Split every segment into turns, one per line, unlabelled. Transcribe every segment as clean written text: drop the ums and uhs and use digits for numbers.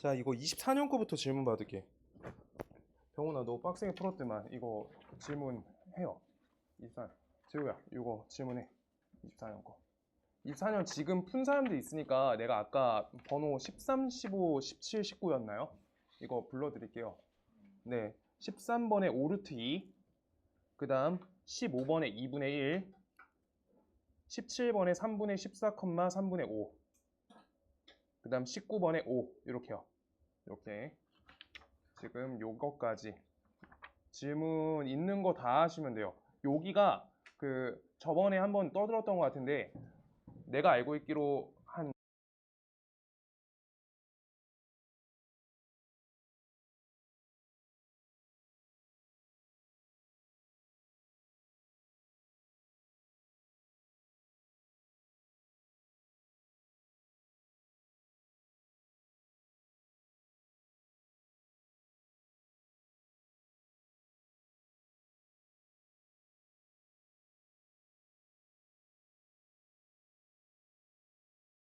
자, 이거 24년 거부터 질문 받을게. 병훈아, 너 빡세게 풀었더만 이거 질문해요. 24년. 재우야, 이거 질문해. 24년 거. 24년 지금 푼 사람도 있으니까 내가 아까 번호 13, 15, 17, 19였나요? 이거 불러드릴게요. 네, 13번에 5루트 2, 그 다음 15번에 2분의 1, 17번에 3분의 14, 3분의 5, 그 다음 19번에 5, 이렇게요. 이렇게 지금 요거까지 질문 있는 거 다 하시면 돼요. 여기가 그 저번에 한번 떠들었던 것 같은데 내가 알고 있기로 한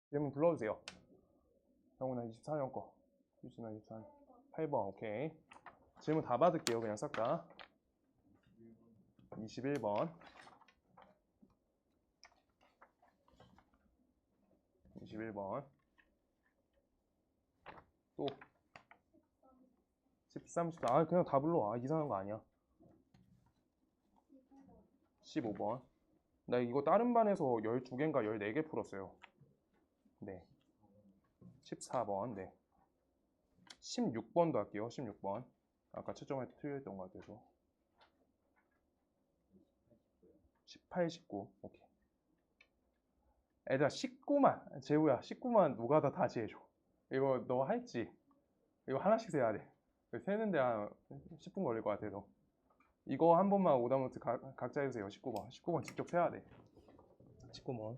질문 불러주세요. 병훈아 24년 거. 유진아 24년. 8번 오케이. 질문 다 받을게요. 그냥 싹 다. 21번. 21번. 또 13, 14. 아 그냥 다 불러. 아 이상한 거 아니야. 15번. 나 이거 다른 반에서 12개인가 14개 풀었어요. 네. 14번. 네. 16번도 할게요. 16번. 아까 채점할 때 틀렸던 것 같아서. 18, 19. 오케이. 애들아 19만. 재우야 19만 노가다 다시 해줘. 이거 너 할지? 이거 하나씩 세야 돼. 세는데 한 10분 걸릴 것 같아서. 이거 한 번만 오답노트 각자 해주세요. 19번. 19번 직접 세야 돼. 19번.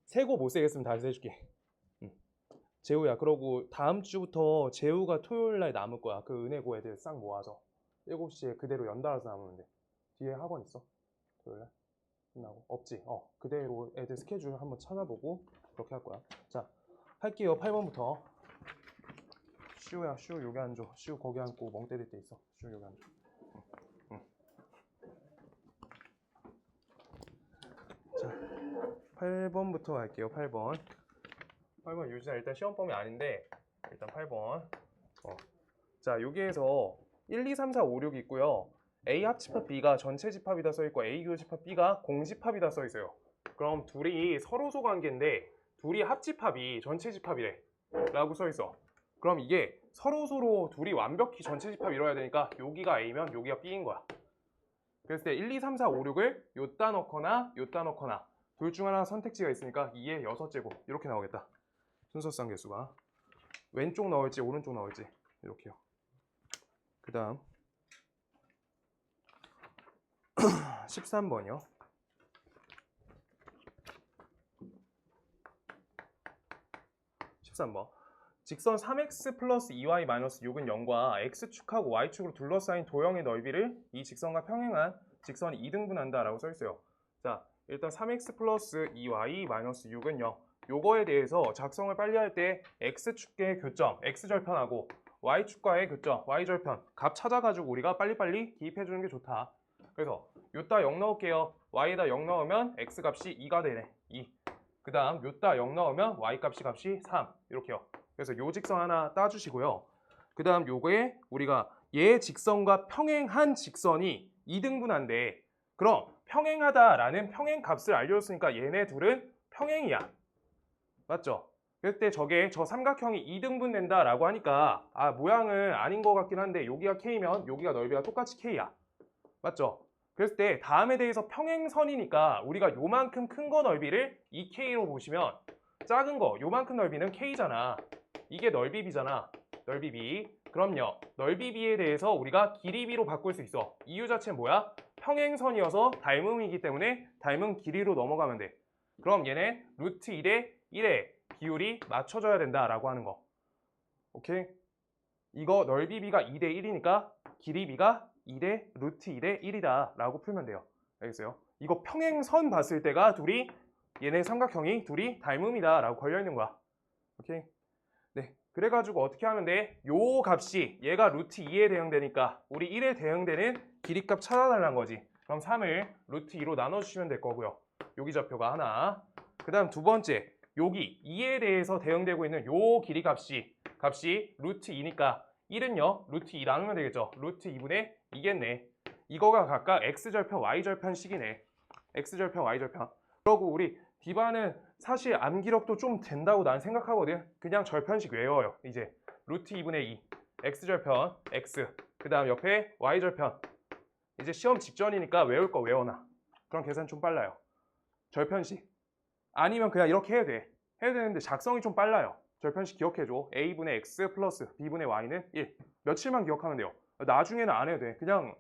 세고 못 세겠으면 다시 해줄게. 재우야, 그러고 다음 주부터 재우가 토요일 날 남을 거야. 그 은혜고 애들 싹 모아서 7시에 그대로 연달아서 남으면 돼. 뒤에 학원 있어? 토요일 날? 끝나고? 없지? 그대로 애들 스케줄 한번 찾아보고 그렇게 할 거야. 자, 할게요. 8번부터. 슈야, 슈 여기 앉아. 슈 거기 앉고 멍 때릴 때 있어. 슈 여기 앉아. 응. 자, 8번부터 할게요. 8번. 8번 유진아 일단 시험 범위 아닌데 일단 8번. 자, 여기에서 1, 2, 3, 4, 5, 6 있고요. A 합집합 B가 전체 집합이다 써있고 A 교집합 B가 공집합이다 써있어요. 그럼 둘이 서로소 관계인데 둘이 합집합이 전체 집합이래 라고 써있어. 그럼 이게 서로서로 둘이 완벽히 전체 집합 이뤄야 되니까 여기가 A면 여기가 B인 거야. 그랬을 때 1, 2, 3, 4, 5, 6을 요따 넣거나 요따 넣거나 둘 중 하나 선택지가 있으니까 2의 6제곱 이렇게 나오겠다. 순서상 개수가 왼쪽 넣을지 오른쪽 넣을지 이렇게요. 그 다음 13번이요. 13번. 직선 3x 플러스 2y 마이너스 6은 0과 x축하고 y축으로 둘러싸인 도형의 넓이를 이 직선과 평행한 직선이 2등분한다 라고 써있어요. 자, 일단 3x 플러스 2y 마이너스 6은 0. 요거에 대해서 작성을 빨리 할 때 x축계의 교점, x절편하고 y축과의 교점, y절편 값 찾아가지고 우리가 빨리빨리 기입해주는 게 좋다. 그래서 요따 0 넣을게요. y에다 0 넣으면 x값이 2가 되네. 2. 그 다음 요따 0 넣으면 y값이 3. 이렇게요. 그래서 요 직선 하나 따주시고요. 그 다음 요거에 우리가 얘 직선과 평행한 직선이 2등분한데 그럼 평행하다라는 평행값을 알려줬으니까 얘네 둘은 평행이야. 맞죠? 그때 저게 저 삼각형이 2등분 된다라고 하니까 모양은 아닌 것 같긴 한데 여기가 K면 여기가 넓이가 똑같이 K야. 맞죠? 그랬을 때 다음에 대해서 평행선이니까 우리가 요만큼 큰 거 넓이를 2K로 보시면 작은 거 요만큼 넓이는 K잖아. 이게 넓이 B잖아. 넓이 B. 그럼요. 넓이 B에 대해서 우리가 길이 B로 바꿀 수 있어. 이유 자체는 뭐야? 평행선이어서 닮음이기 때문에 닮은 길이로 넘어가면 돼. 그럼 얘네 루트 1에 1에 비율이 맞춰져야 된다라고 하는 거. 오케이? 이거 넓이 B가 2대 1이니까 길이 B가 2대 루트 1의 1이다 라고 풀면 돼요. 알겠어요? 이거 평행선 봤을 때가 얘네 삼각형이 둘이 닮음이다 라고 걸려있는 거야. 오케이? 그래가지고 어떻게 하면 돼? 요 값이 얘가 루트 2에 대응되니까 우리 1에 대응되는 길이값 찾아달라는 거지. 그럼 3을 루트 2로 나눠주시면 될 거고요. 여기 좌표가 하나. 그 다음 두 번째, 여기 2에 대해서 대응되고 있는 요 길이값이 루트 2니까 1은요 루트 2 나누면 되겠죠. 루트 2분의 2겠네. 이거가 각각 x절편 y절편식이네. x절편 y절편. 그러고 우리 디바는 사실 암기력도 좀 된다고 난 생각하거든. 그냥 절편식 외워요. 이제 루트 2분의 2 x절편 x, 그 다음 옆에 y절편. 이제 시험 직전이니까 외울 거 외워놔. 그럼 계산 좀 빨라요. 절편식. 아니면 그냥 이렇게 해도 돼. 해도 되는데 작성이 좀 빨라요. 절편식 기억해줘. a분의 x 플러스 b분의 y는 1. 며칠만 기억하면 돼요. 나중에는 안 해도 돼. 그냥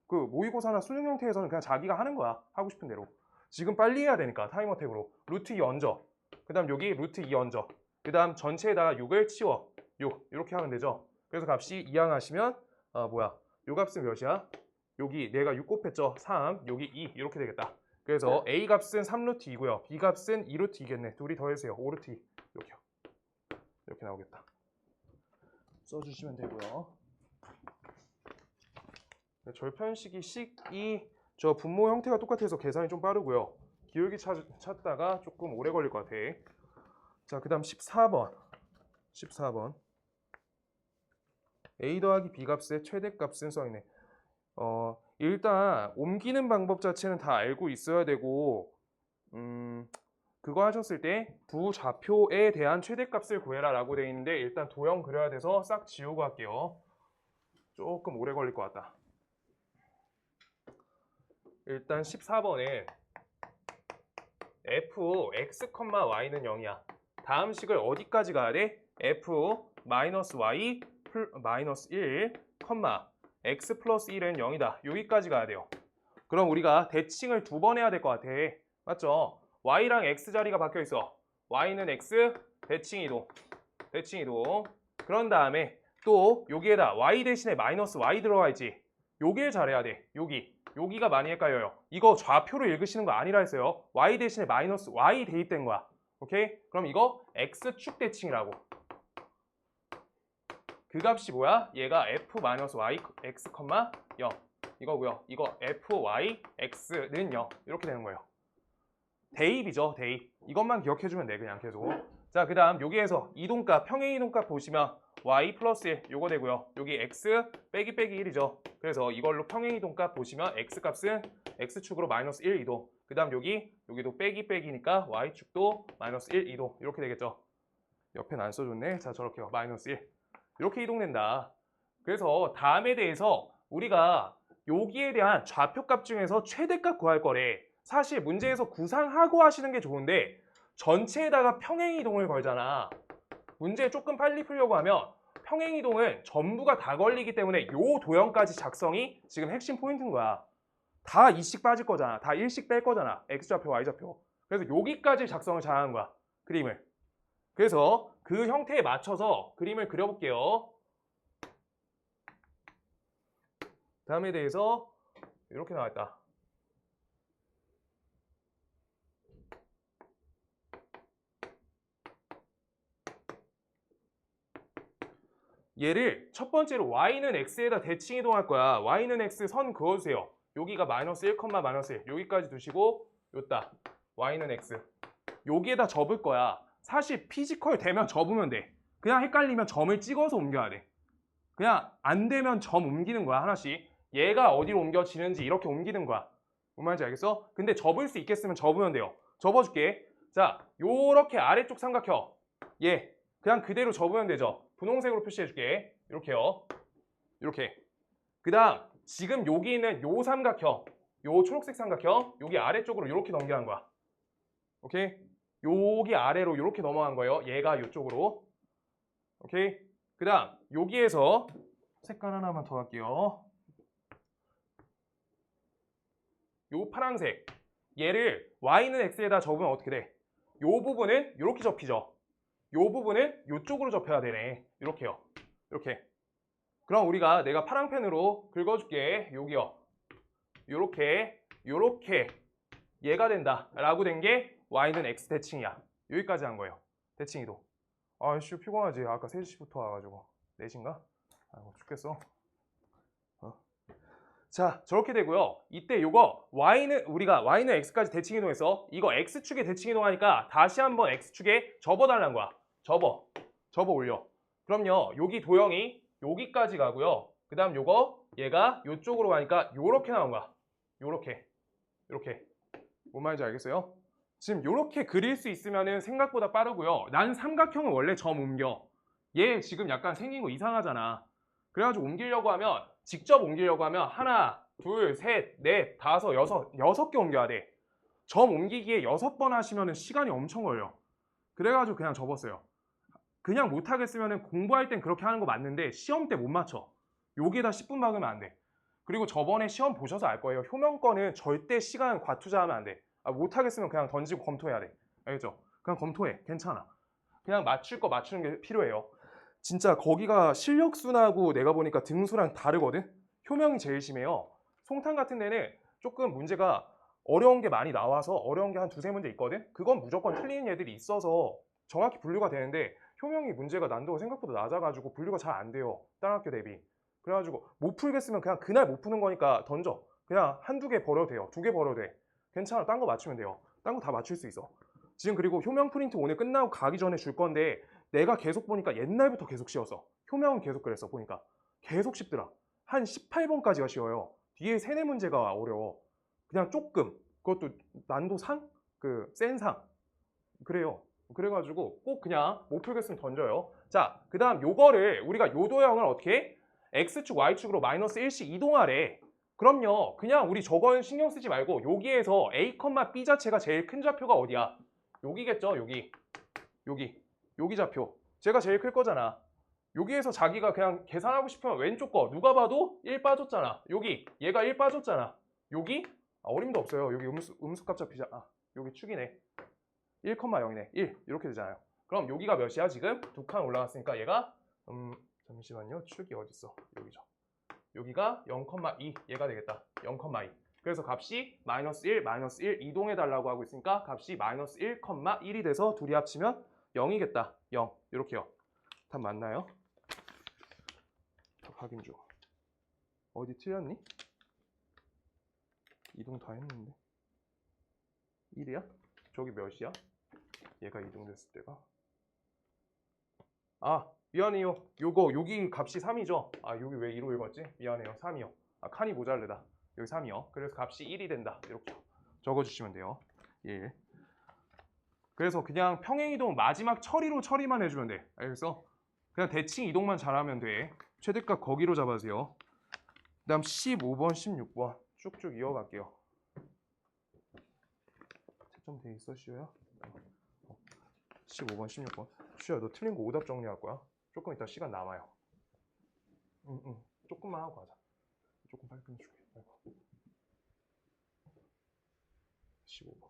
그 모의고사나 수능 형태에서는 그냥 자기가 하는 거야. 하고 싶은 대로. 지금 빨리 해야 되니까 타임어택으로. 루트 2 얹어. 그 다음 여기 루트 2 얹어. 그 다음 전체에다가 6을 치워. 이렇게 하면 되죠. 그래서 값이 이항하시면 요 값은 몇이야? 여기 내가 6 곱했죠. 3, 여기 2 이렇게 되겠다. 그래서 A 값은 3루트 2고요. B 값은 2루트 2겠네. 둘이 더해주세요. 5루트 2. 이렇게 나오겠다. 써주시면 되고요. 절편식이 식이 저 분모 형태가 똑같아서 계산이 좀 빠르고요. 기울기 찾다가 조금 오래 걸릴 것 같아. 자, 그 다음 14번. A 더하기 B 값의 최대값은 써있네. 일단 옮기는 방법 자체는 다 알고 있어야 되고 그거 하셨을 때 부좌표에 대한 최대값을 구해라 라고 되어 있는데 일단 도형 그려야 돼서 싹 지우고 할게요. 조금 오래 걸릴 것 같다. 일단 14번에 fx, y는 0이야. 다음 식을 어디까지 가야 돼? f-y -1, x 플러스 1은 0이다. 여기까지 가야 돼요. 그럼 우리가 대칭을 두 번 해야 될 것 같아. 맞죠? y랑 x 자리가 바뀌어 있어. y는 x, 대칭 이동. 그런 다음에 또 여기에다 y 대신에 마이너스 y 들어가 있지. 여길 잘해야 돼. 여기가 많이 헷갈려요. 이거 좌표로 읽으시는 거 아니라 했어요. y 대신에 마이너스 y 대입된 거야. 오케이? 그럼 이거 x축 대칭이라고. 그 값이 뭐야? 얘가 f-y x, 0 이거고요. 이거 fy x는 0 이렇게 되는 거예요. 대입이죠. 대입. 이것만 기억해주면 돼. 그냥 계속. 자, 그 다음 여기에서 이동값, 평행 이동값 보시면 y 플러스 1 요거 되고요. 여기 x 빼기 1이죠. 그래서 이걸로 평행 이동값 보시면 x 값은 x축으로 마이너스 1 이동. 그 다음 여기도 빼기니까 y축도 마이너스 1 이동. 이렇게 되겠죠. 옆에는 안 써줬네. 자, 저렇게요. 마이너스 1. 이렇게 이동된다. 그래서 다음에 대해서 우리가 여기에 대한 좌표값 중에서 최대값 구할 거래. 사실 문제에서 구상하고 하시는 게 좋은데 전체에다가 평행이동을 걸잖아. 문제 조금 빨리 풀려고 하면 평행이동은 전부가 다 걸리기 때문에 요 도형까지 작성이 지금 핵심 포인트인 거야. 다 2씩 빠질 거잖아. 다 1씩 뺄 거잖아. X좌표, Y좌표. 그래서 여기까지 작성을 잘하는 거야. 그림을. 그래서 그 형태에 맞춰서 그림을 그려볼게요. 다음에 대해서 이렇게 나왔다. 얘를 첫 번째로 y는 x에다 대칭 이동할 거야. y는 x 선 그어주세요. 여기가 마이너스 1, 마이너스 1 여기까지 두시고 요따 y는 x 여기에다 접을 거야. 사실 피지컬 되면 접으면 돼. 그냥 헷갈리면 점을 찍어서 옮겨야 돼. 그냥 안 되면 점 옮기는 거야. 하나씩. 얘가 어디로 옮겨지는지 이렇게 옮기는 거야. 뭔 말인지 알겠어? 근데 접을 수 있겠으면 접으면 돼요. 접어줄게. 자, 요렇게 아래쪽 삼각형 얘 그냥 그대로 접으면 되죠. 분홍색으로 표시해줄게. 이렇게요. 이렇게. 그 다음 지금 여기 있는 요 삼각형 요 초록색 삼각형 여기 아래쪽으로 이렇게 넘겨간 거야. 오케이? 여기 아래로 이렇게 넘어간 거예요. 얘가 이쪽으로. 오케이? 그 다음 여기에서 색깔 하나만 더 할게요. 요 파란색 얘를 y는 x에다 접으면 어떻게 돼? 요 부분은 이렇게 접히죠. 요 부분은 이쪽으로 접혀야 되네. 이렇게요. 이렇게. 그럼 우리가 내가 파랑펜으로 긁어줄게. 여기요. 요렇게 얘가 된다 라고 된 게 y는 x 대칭이야. 여기까지 한 거예요. 대칭이도. 아이씨 피곤하지. 아까 3시부터 와가지고. 4시인가? 아이고 죽겠어. 자 저렇게 되고요. 이때 요거 y는 x까지 대칭 이동해서 이거 x축에 대칭 이동하니까 다시 한번 x축에 접어달라는 거야. 접어 올려. 그럼요 여기 도형이 여기까지 가고요. 그 다음 요거 얘가 요쪽으로 가니까 요렇게 나온 거야. 요렇게 뭔 말인지 알겠어요? 지금 요렇게 그릴 수 있으면은 생각보다 빠르고요. 난 삼각형은 원래 점 옮겨. 얘 지금 약간 생긴 거 이상하잖아. 그래가지고 직접 옮기려고 하면 하나, 둘, 셋, 넷, 다섯, 여섯 개 옮겨야 돼. 점 옮기기에 6번 하시면은 시간이 엄청 걸려. 그래가지고 그냥 접었어요. 그냥 못하겠으면은 공부할 땐 그렇게 하는 거 맞는데 시험 때 못 맞춰. 여기에다 10분 박으면 안 돼. 그리고 저번에 시험 보셔서 알 거예요. 효명 거는 절대 시간 과투자하면 안 돼. 못하겠으면 그냥 던지고 검토해야 돼. 알겠죠? 그냥 검토해. 괜찮아. 그냥 맞출 거 맞추는 게 필요해요. 진짜 거기가 실력순하고 내가 보니까 등수랑 다르거든? 효명이 제일 심해요. 송탄 같은 데는 조금 문제가 어려운 게 많이 나와서 어려운 게 한 두세 문제 있거든? 그건 무조건 틀리는 애들이 있어서 정확히 분류가 되는데 효명이 문제가 난도가 생각보다 낮아가지고 분류가 잘 안 돼요. 다른 학교 대비. 그래가지고 못 풀겠으면 그냥 그날 못 푸는 거니까 던져. 그냥 한두 개 버려도 돼요. 2개 버려도 돼. 괜찮아. 딴 거 맞추면 돼요. 딴 거 다 맞출 수 있어. 지금 그리고 효명 프린트 오늘 끝나고 가기 전에 줄 건데 내가 계속 보니까 옛날부터 계속 쉬웠어. 효명은 계속 그랬어. 보니까 계속 쉽더라. 한 18번까지가 쉬워요. 뒤에 3, 4문제가 어려워. 그냥 조금. 그것도 난도 상? 센 상. 그래요. 그래가지고 꼭 그냥 못 풀겠으면 던져요. 자, 그 다음 요거를 우리가 요 도형을 어떻게 해? X축, Y축으로 마이너스 1씩 이동하래. 그럼요. 그냥 우리 저건 신경 쓰지 말고 여기에서 A, B 자체가 제일 큰 좌표가 어디야? 여기겠죠? 여기 좌표. 제가 제일 클 거잖아. 여기에서 자기가 그냥 계산하고 싶으면 왼쪽 거 누가 봐도 1 빠졌잖아. 얘가 1 빠졌잖아. 여기 어림도 없어요. 여기 음수값 잡히잖아. 여기 축이네. 1,0이네. 1 이렇게 되잖아요. 그럼 여기가 몇이야 지금? 2칸 올라갔으니까 얘가 잠시만요. 축이 어딨어? 여기죠. 여기가 0,2 얘가 되겠다. 0,2. 그래서 값이 마이너스 1 이동해 달라고 하고 있으니까 값이 마이너스 1,1이 돼서 둘이 합치면 0이겠다. 0 이렇게요. 답 맞나요? 답 확인 중. 어디 틀렸니? 이동 다 했는데 1이야? 저기 몇이야? 얘가 이동됐을 때가 미안해요. 여기 값이 3이죠? 여기 왜 2로 읽었지? 미안해요. 3이요. 칸이 모자르다. 여기 3이요. 그래서 값이 1이 된다. 이렇게 적어주시면 돼요. 1. 그래서 그냥 평행이동 마지막 처리만 해주면 돼. 알겠어? 그냥 대칭 이동만 잘하면 돼. 최대값 거기로 잡아주세요. 그 다음 15번, 16번 쭉쭉 이어갈게요. 채점 돼 있어, 시우야? 15번, 16번. 시우야, 너 틀린 거 오답 정리할 거야? 조금 이따 시간 남아요. 응. 조금만 하고 가자. 조금 빨리 끝내줄게. 15번.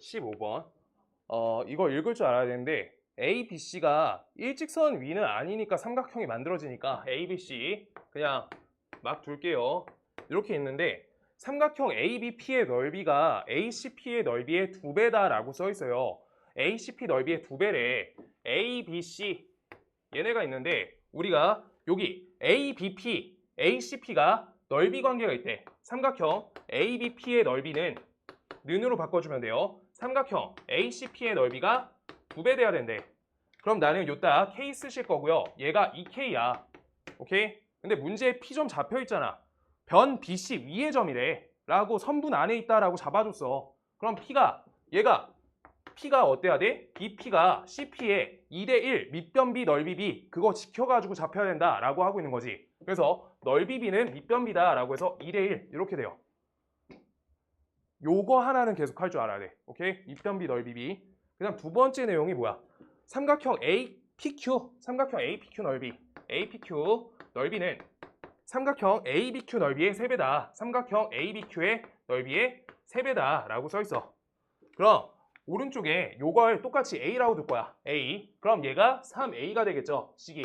15번. 이거 읽을 줄 알아야 되는데 A, B, C가 일직선 위는 아니니까 삼각형이 만들어지니까 A, B, C 그냥 막 둘게요. 이렇게 있는데 삼각형 ABP의 넓이가 ACP의 넓이의 2배다 라고 써 있어요. ACP 넓이의 2배래. ABC 얘네가 있는데 우리가 여기 ABP, ACP가 넓이 관계가 있대. 삼각형 ABP의 넓이는 는으로 바꿔주면 돼요. 삼각형 ACP의 넓이가 2배 돼야 된대. 그럼 나는 요따 K 쓰실 거고요. 얘가 2K야. 오케이? 근데 문제에 P점 잡혀 있잖아. 변 BC 위의 점이래. 라고 선분 안에 있다라고 잡아줬어. 그럼 P가 어때야 돼? BP가 CP의 2대1 밑변비 넓이 B 그거 지켜가지고 잡혀야 된다라고 하고 있는 거지. 그래서 넓이 B는 밑변비다라고 해서 2대1 이렇게 돼요. 요거 하나는 계속 할 줄 알아야 돼. 오케이? 밑변비 넓이 B. 그 다음 두 번째 내용이 뭐야? 삼각형 APQ 넓이. APQ 넓이는 삼각형 ABQ 넓이의 3배다. 삼각형 ABQ의 넓이의 3배다 라고 써 있어. 그럼 오른쪽에 요걸 똑같이 A라고 둘 거야. A. 그럼 얘가 3A가 되겠죠. 식이.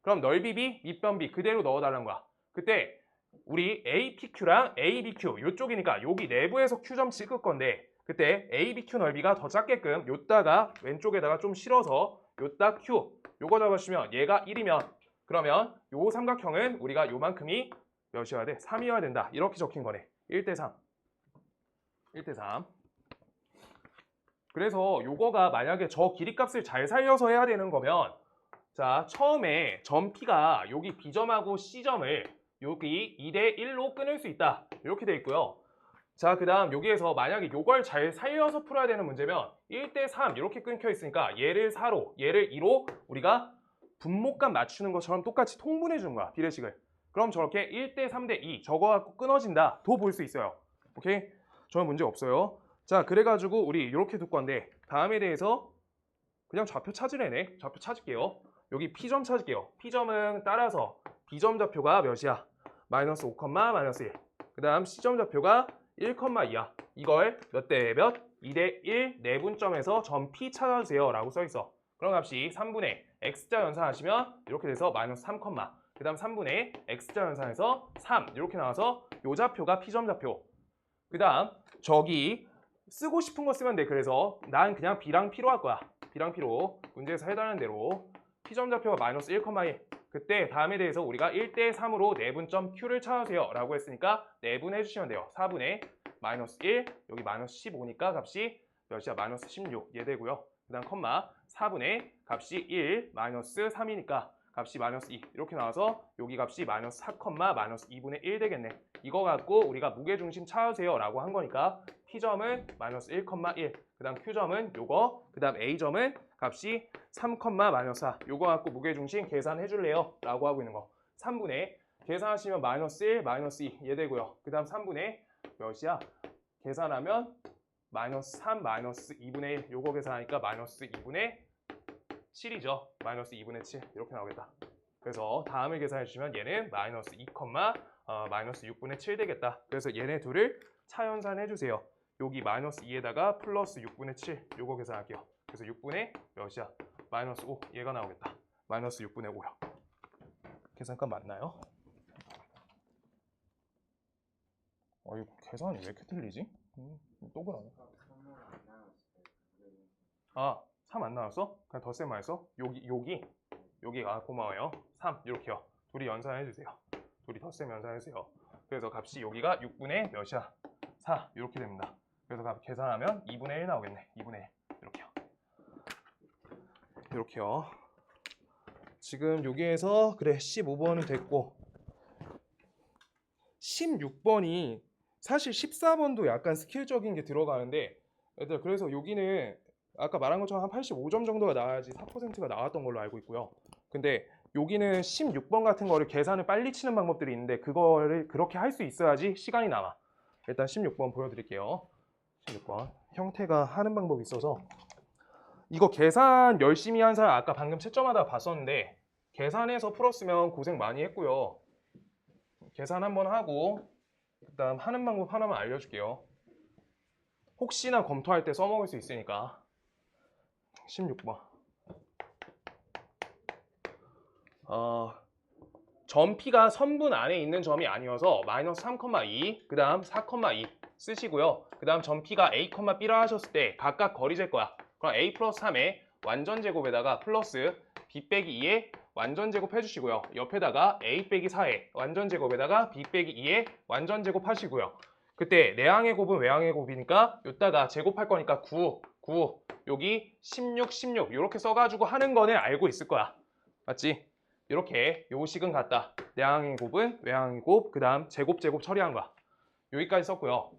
그럼 넓이 B, 밑변비 그대로 넣어달라는 거야. 그때 우리 APQ랑 ABQ 요쪽이니까 여기 내부에서 Q점 찍을 건데 그때 A, BQ 넓이가 더 작게끔 요따가 왼쪽에다가 좀 실어서 요따 Q 요거 잡아주시면 얘가 1이면 그러면 요 삼각형은 우리가 요만큼이 몇이어야 돼? 3이어야 된다. 이렇게 적힌 거네. 1대 3. 1대 3. 그래서 요거가 만약에 저 길이값을 잘 살려서 해야 되는 거면 자, 처음에 점 P가 여기 B점하고 C점을 여기 2대 1로 끊을 수 있다. 이렇게 돼 있고요. 자, 그 다음 여기에서 만약에 요걸 잘 살려서 풀어야 되는 문제면 1대 3 이렇게 끊겨 있으니까 얘를 4로, 얘를 2로 우리가 분모값 맞추는 것처럼 똑같이 통분해 주는 거야, 비례식을. 그럼 저렇게 1대 3대 2 저거 갖고 끊어진다. 도 볼 수 있어요. 오케이? 저는 문제 없어요. 자, 그래가지고 우리 이렇게 둘 건데 다음에 대해서 그냥 좌표 찾으래네. 좌표 찾을게요. 여기 P점 찾을게요. P점은 따라서 B점 좌표가 몇이야? 마이너스 5, 마이너스 1. 그 다음 C점 좌표가 1,2야. 이걸 몇 대 몇? 2대 1 내분점에서 점 P 찾아주세요 라고 써있어. 그럼 값이 3분의 X자 연산하시면 이렇게 돼서 마이너스 3, 그 다음 3분의 X자 연산해서 3 이렇게 나와서 요 좌표가 P점 좌표. 그 다음 저기 쓰고 싶은 거 쓰면 돼. 그래서 난 그냥 B랑 P로 할 거야. B랑 P로 문제에서 해당하는 대로 P점 좌표가 마이너스 1,1 그때 다음에 대해서 우리가 1대 3으로 내분점 Q를 찾아주세요 라고 했으니까 내분해 주시면 돼요. 4분의 마이너스 1 여기 마이너스 15니까 값이 몇이야? 마이너스 16 얘 되고요. 그 다음 컴마 4분의 값이 1 마이너스 3이니까 값이 마이너스 2 이렇게 나와서 여기 값이 마이너스 4, 마이너스 2분의 1 되겠네. 이거 갖고 우리가 무게중심 찾아주세요 라고 한 거니까 P점은 마이너스 1, 1 그 다음 Q점은 요거 그 다음 A점은 값이 3, 마이너스 4 요거 갖고 무게중심 계산해 줄래요? 라고 하고 있는 거. 3분의 계산하시면 마이너스 1, 마이너스 2 얘 되고요. 그 다음 3분의 몇이야? 계산하면 마이너스 3, 마이너스 2분의 1 요거 계산하니까 마이너스 2분의 7이죠. 마이너스 2분의 7 이렇게 나오겠다. 그래서 다음을 계산해 주시면 얘는 마이너스 2, 마이너스 6분의 7 되겠다. 그래서 얘네 둘을 차연산해 주세요. 여기 마이너스 2에다가 플러스 6분의 7 요거 계산할게요. 그래서 6분의 몇이야? 마이너스 5 얘가 나오겠다. 마이너스 6분의 5요. 계산값 맞나요? 이거 계산이 왜 이렇게 틀리지? 또 그러네. 아, 3 안 나왔어? 그냥 덧셈만 했어? 여기가 고마워요. 3 이렇게요. 둘이 연산해 주세요. 둘이 덧셈 연산해 주세요. 그래서 값이 여기가 6분의 몇이야? 4 이렇게 됩니다. 그래서 값 계산하면 2분의 1 나오겠네. 2분의 1 이렇게요. 이렇게요. 지금 여기에서 그래 15번은 됐고 16번이 사실 14번도 약간 스킬적인 게 들어가는데 얘들 그래서 여기는 아까 말한 것처럼 한 85점 정도가 나와야지 4%가 나왔던 걸로 알고 있고요. 근데 여기는 16번 같은 거를 계산을 빨리 치는 방법들이 있는데 그거를 그렇게 할 수 있어야지 시간이 남아. 일단 16번 보여드릴게요. 16번 형태가 하는 방법이 있어서 이거 계산 열심히 한 사람 아까 방금 채점하다가 봤었는데 계산해서 풀었으면 고생 많이 했고요. 계산 한번 하고 그다음 하는 방법 하나만 알려줄게요. 혹시나 검토할 때 써먹을 수 있으니까. 16번 점 P가 선분 안에 있는 점이 아니어서 마이너스 3,2 그 다음 4,2 쓰시고요. 그 다음 점 P가 A, B라 하셨을 때 각각 거리 잴 거야. 그럼 A 플러스 3의 완전 제곱에다가 플러스 B 빼기 2의 완전 제곱 해주시고요. 옆에다가 A 빼기 4의 완전 제곱에다가 B 빼기 2의 완전 제곱 하시고요. 그때 내항의 곱은 외항의 곱이니까 요따가 제곱할 거니까 9 여기 16 이렇게 써가지고 하는 거는 알고 있을 거야. 맞지? 이렇게 요식은 같다. 내항의 곱은 외항의 곱, 그 다음 제곱 처리한 거야. 여기까지 썼고요.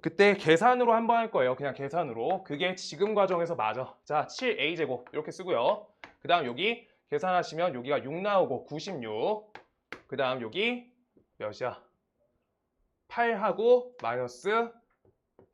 그때 계산으로 한번 할 거예요. 그냥 계산으로. 그게 지금 과정에서 맞아. 자, 7a제곱 이렇게 쓰고요. 그 다음 여기 계산하시면 여기가 6 나오고 96. 그 다음 여기 몇이야? 8하고 마이너스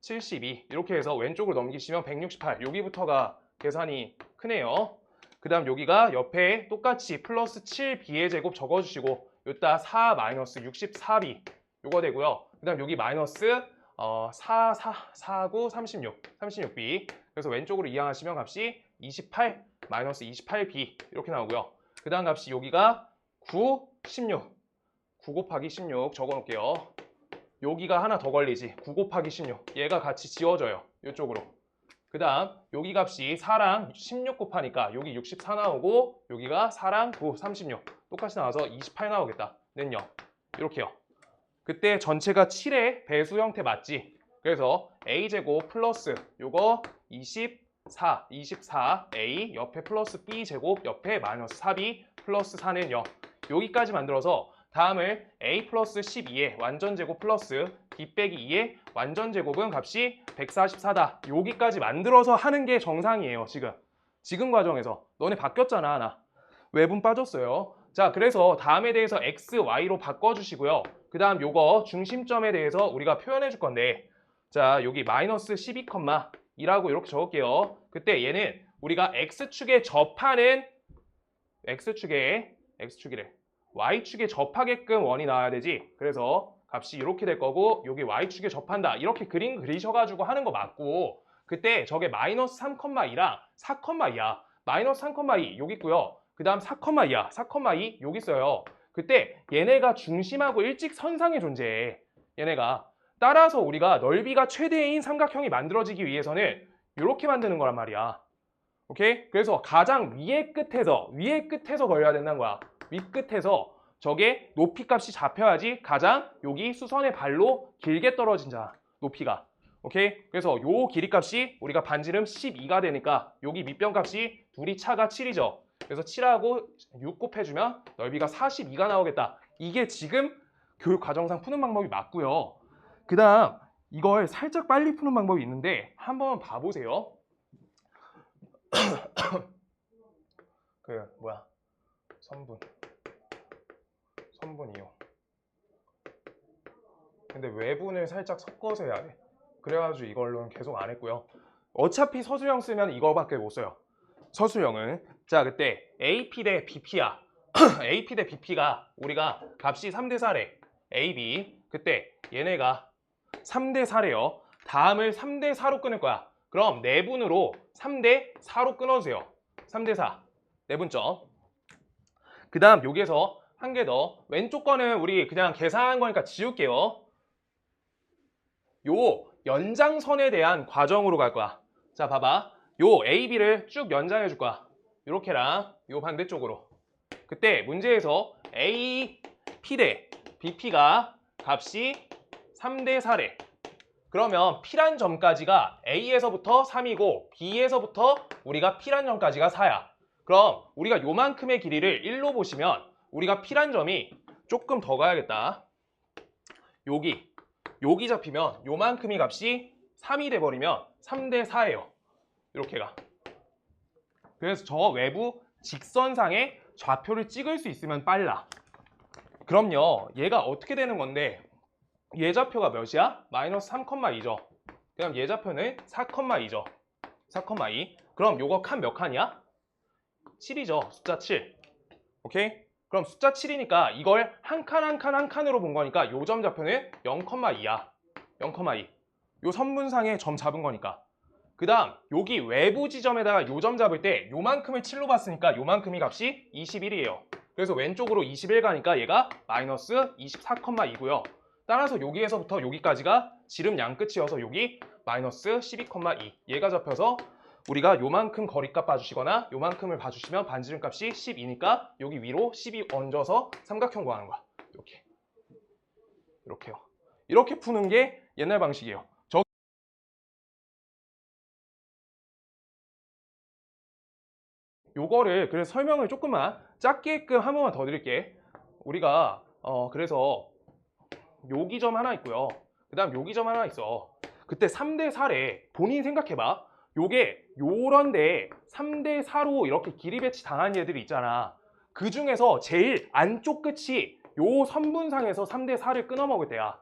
72 이렇게 해서 왼쪽으로 넘기시면 168 여기부터가 계산이 크네요. 그 다음 여기가 옆에 똑같이 플러스 7b의 제곱 적어주시고 요따 4 마이너스 64b 요거 되고요. 그 다음 여기 마이너스 36b 그래서 왼쪽으로 이항하시면 값이 28 마이너스 28b 이렇게 나오고요. 그 다음 값이 여기가 9 곱하기 16 적어 놓을게요. 여기가 하나 더 걸리지. 9 곱하기 16 얘가 같이 지워져요. 이쪽으로. 그 다음 여기 값이 4랑 16 곱하니까 여기 64 나오고 여기가 4랑 9, 36 똑같이 나와서 28 나오겠다. 는요. 이렇게요. 그때 전체가 7의 배수 형태 맞지? 그래서 a제곱 플러스 요거 24a 옆에 플러스 b제곱 옆에 마이너스 4b 플러스 4는 0. 여기까지 만들어서 다음을 a 플러스 12의 완전제곱 플러스 b 빼기 2의 완전제곱은 값이 144다. 여기까지 만들어서 하는 게 정상이에요. 지금 과정에서. 너네 바뀌었잖아. 나 외분 빠졌어요. 자, 그래서 다음에 대해서 x, y로 바꿔주시고요. 그 다음 요거 중심점에 대해서 우리가 표현해 줄 건데, 자, 여기 마이너스 12,2라고 이렇게 적을게요. 그때 얘는 우리가 x축에 접하는 x축이래. y축에 접하게끔 원이 나와야 되지. 그래서 값이 이렇게 될 거고 여기 y축에 접한다. 이렇게 그림 그리셔가지고 하는 거 맞고, 그때 저게 마이너스 3,2랑 4,2야. 마이너스 3,2 여기 있고요. 그 다음 4,2야. 4,2 여기 있어요. 그때 얘네가 중심하고 일직선상에 존재해. 얘네가. 따라서 우리가 넓이가 최대인 삼각형이 만들어지기 위해서는 이렇게 만드는 거란 말이야. 오케이? 그래서 가장 위에 끝에서 걸려야 된다는 거야. 윗끝에서 저게 높이 값이 잡혀야지 가장 여기 수선의 발로 길게 떨어진다. 높이가. 오케이? 그래서 요 길이 값이 우리가 반지름 12가 되니까 여기 밑변 값이 둘이 차가 7이죠. 그래서 7하고 6 곱해주면 넓이가 42가 나오겠다. 이게 지금 교육 과정상 푸는 방법이 맞고요. 그 다음 이걸 살짝 빨리 푸는 방법이 있는데 한번 봐보세요. 선분이요. 근데 외분을 살짝 섞어서 해야 돼. 그래가지고 이걸로는 계속 안 했고요. 어차피 서술형 쓰면 이거밖에 못 써요. 서술형은. 자, 그때 AP 대 BP야. AP 대 BP가 우리가 값이 3대 4래. AB. 그때 얘네가 3대 4래요. 다음을 3대 4로 끊을 거야. 그럼 내분으로 3대 4로 끊어주세요. 3대 4. 내분점. 그 다음 여기에서 한 개 더. 왼쪽 거는 우리 그냥 계산한 거니까 지울게요. 요 연장선에 대한 과정으로 갈 거야. 자, 봐봐. 요 AB를 쭉 연장해 줄 거야. 요렇게랑 요 반대쪽으로. 그때 문제에서 AP 대 BP가 값이 3대 4래. 그러면 P란 점까지가 A에서부터 3이고 B에서부터 우리가 P란 점까지가 4야. 그럼 우리가 요만큼의 길이를 1로 보시면 우리가 P란 점이 조금 더 가야겠다. 여기 잡히면 요만큼의 값이 3이 돼버리면 3대 4예요. 이렇게가. 그래서 저 외부 직선상에 좌표를 찍을 수 있으면 빨라. 그럼요. 얘가 어떻게 되는 건데 얘 좌표가 몇이야? 마이너스 3,2죠. 그럼 얘 좌표는 4,2죠. 4,2. 그럼 요거 칸 몇 칸이야? 7이죠. 숫자 7. 오케이? 그럼 숫자 7이니까 이걸 한 칸 한 칸 한 칸으로 본 거니까 요 점 좌표는 0,2야. 0,2. 요 선분상에 점 잡은 거니까. 그 다음 여기 외부 지점에다가 요 점 잡을 때 요만큼을 7로 봤으니까 요만큼이 값이 21이에요. 그래서 왼쪽으로 21 가니까 얘가 마이너스 24,2고요. 따라서 여기에서부터 여기까지가 지름 양끝이어서 여기 마이너스 12,2. 얘가 잡혀서 우리가 요만큼 거리값 봐주시거나 요만큼을 봐주시면 반지름 값이 12니까 여기 위로 12 얹어서 삼각형 구하는 거야. 이렇게요. 이렇게 푸는 게 옛날 방식이에요. 요거를 그래서 설명을 조금만 짧게끔 한 번만 더 드릴게. 우리가 그래서 여기 점 하나 있고요. 그 다음 여기 점 하나 있어. 그때 3대 4래. 본인 생각해봐. 요게 요런데 3대 4로 이렇게 길이 배치 당한 얘들이 있잖아. 그 중에서 제일 안쪽 끝이 요 선분상에서 3대 4를 끊어 먹을 때야.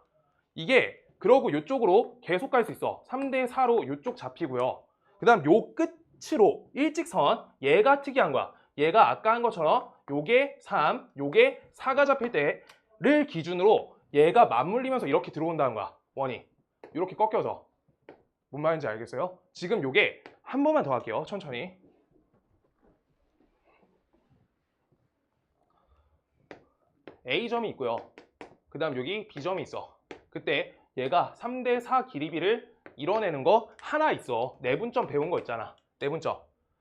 이게 그러고 요쪽으로 계속 갈 수 있어. 3대 4로 요쪽 잡히고요. 그 다음 요 끝으로 일직선. 얘가 특이한 거야. 얘가 아까 한 것처럼 요게 3, 요게 4가 잡힐 때를 기준으로 얘가 맞물리면서 이렇게 들어온다는 거야. 원이. 이렇게 꺾여서. 뭔 말인지 알겠어요? 지금 요게 한 번만 더 할게요. 천천히. A점이 있고요. 그 다음 여기 B점이 있어. 그때 얘가 3대 4 길이비를 이뤄내는 거 하나 있어. 내분점 배운 거 있잖아. 내분점.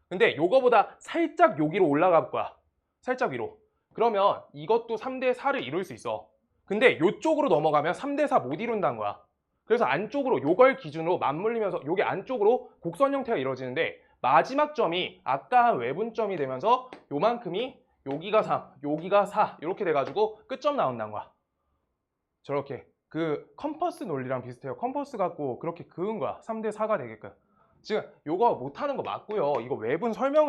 근데 요거보다 살짝 여기로 올라가 볼 거야. 살짝 위로. 그러면 이것도 3대 4를 이룰 수 있어. 근데 요쪽으로 넘어가면 3대 4 못 이룬다는 거야. 그래서 안쪽으로 요걸 기준으로 맞물리면서 요게 안쪽으로 곡선 형태가 이루어지는데 마지막 점이 아까 한 외분점이 되면서 요만큼이 여기가 3, 여기가 4 이렇게 돼가지고 끝점 나온다는 거야. 저렇게 그 컴퍼스 논리랑 비슷해요. 컴퍼스 갖고 그렇게 그은 거야. 3대 4가 되게끔. 지금 요거 못하는 거 맞고요. 이거 외분 설명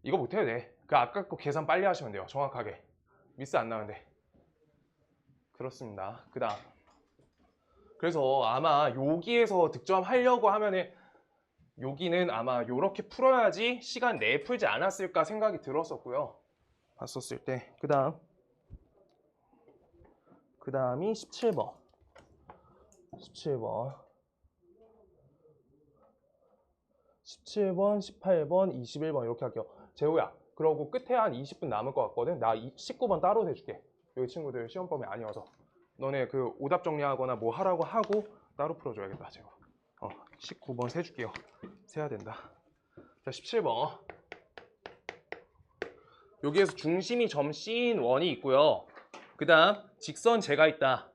이거 못해도 돼. 그 아까 거 계산 빨리 하시면 돼요. 정확하게. 미스 안 나는데. 그렇습니다. 그 다음. 그래서 아마 여기에서 득점하려고 하면은 여기는 아마 이렇게 풀어야지 시간 내에 풀지 않았을까 생각이 들었었고요. 봤었을 때. 그 다음이 17번. 17번, 18번, 21번 이렇게 할게요. 재호야, 그러고 끝에 한 20분 남을 것 같거든. 나 19번 따로 내줄게. 여기 친구들 시험범위 아니어서. 너네 그 오답 정리하거나 뭐 하라고 하고 따로 풀어줘야겠다, 재호. 19번 세줄게요. 세야 된다. 자, 17번. 여기에서 중심이 점 C인1이 있고요. 그 다음 직선 제가 있다.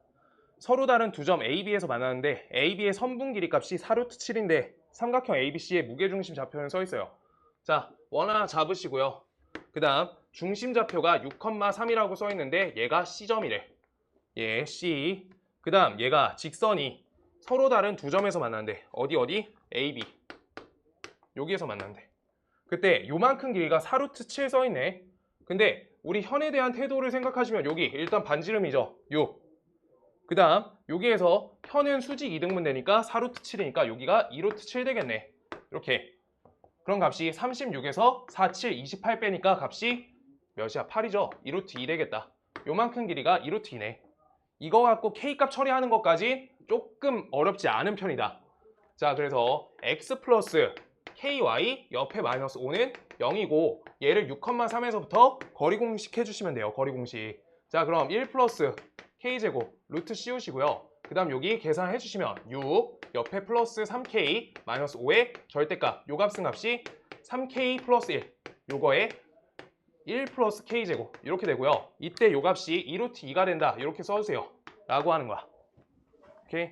서로 다른 두 점 A, B에서 만나는데 A, B의 선분 길이 값이 4루트 7인데 삼각형 ABC의 무게중심 좌표는 써 있어요. 자, 원 하나 잡으시고요. 그 다음 중심 좌표가 6,3이라고 써 있는데 얘가 C점이래. 얘 C. 그 다음 얘가 직선이 서로 다른 두 점에서 만나는데 어디? A, B. 여기에서 만나는데 그때 요만큼 길이가 4루트 7 써 있네. 근데 우리 현에 대한 태도를 생각하시면 여기 일단 반지름이죠. 6. 그 다음 여기에서 현은 수직 2등분 되니까 4루트 7이니까 여기가 2루트 7 되겠네. 이렇게. 그럼 값이 36에서 4, 7, 28 빼니까 값이 몇이야? 8이죠. 2루트 2 되겠다. 요만큼 길이가 2루트 2네. 이거 갖고 K값 처리하는 것까지 조금 어렵지 않은 편이다. 자, 그래서 X 플러스 KY 옆에 마이너스 5는 0이고 얘를 6,3에서부터 거리 공식 해주시면 돼요. 거리 공식. 자, 그럼 1 플러스 K제곱 루트 씌우시고요. 그 다음 여기 계산해 주시면 6 옆에 플러스 3K 마이너스 5의 절대값 요 값은 값이 3K 플러스 1 요거에 1 플러스 K제곱 이렇게 되고요. 이때 요 값이 2루트 2가 된다 이렇게 써주세요 라고 하는 거야. 오케이?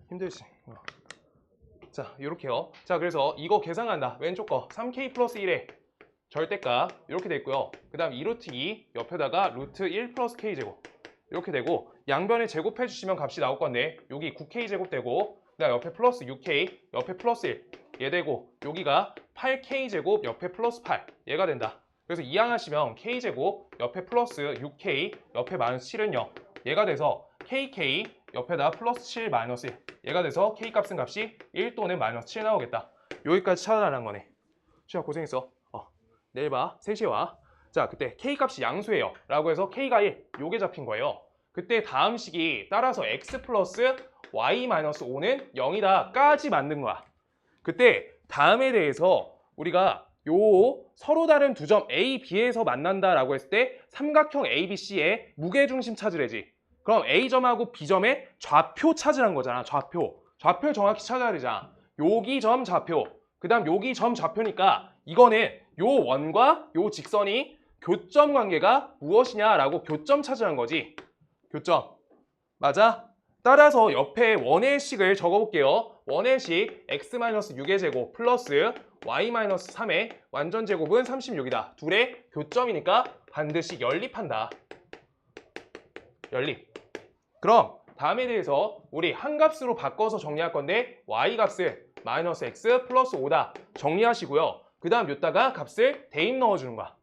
힘들지? 자, 이렇게요. 자, 그래서 이거 계산한다. 왼쪽 거 3K 플러스 1의 절대값 이렇게 돼 있고요. 그 다음 2루트 2 옆에다가 루트 1 플러스 K제곱 이렇게 되고 양변에 제곱해 주시면 값이 나올 건데 여기 9K 제곱 되고 그 다음 옆에 플러스 6K 옆에 플러스 1 얘 되고 여기가 8K 제곱 옆에 플러스 8 얘가 된다. 그래서 이항하시면 K 제곱 옆에 플러스 6K 옆에 마이너스 7은 0 얘가 돼서 KK 옆에다 플러스 7 마이너스 1 얘가 돼서 K 값은 값이 1 또는 마이너스 7 나오겠다. 여기까지 찾아라는 거네. 시아 고생했어. 내일 봐. 3시에 와. 자, 그때 K 값이 양수예요. 라고 해서 K가 1, 요게 잡힌 거예요. 그때 다음 식이 따라서 X 플러스 Y 마이너스 5는 0이다 까지 만든 거야. 그때 다음에 대해서 우리가 요 서로 다른 두 점 A, B에서 만난다라고 했을 때 삼각형 ABC의 무게중심 찾으래지. 그럼 A점하고 B점의 좌표 찾으라는 거잖아. 좌표. 좌표를 정확히 찾아야 되잖아. 여기 점 좌표. 그 다음 여기 점 좌표니까 이거는 요 원과 요 직선이 교점 관계가 무엇이냐라고 교점 찾으라는 거지. 교점. 맞아? 따라서 옆에 원의 식을 적어볼게요. 원의 식 x-6의 제곱 플러스 y-3의 완전 제곱은 36이다. 둘의 교점이니까 반드시 연립한다. 연립. 그럼 다음에 대해서 우리 한 값으로 바꿔서 정리할 건데 y값을 마이너스 x 플러스 5다. 정리하시고요. 그 다음 여기다가 값을 대입 넣어주는 거야.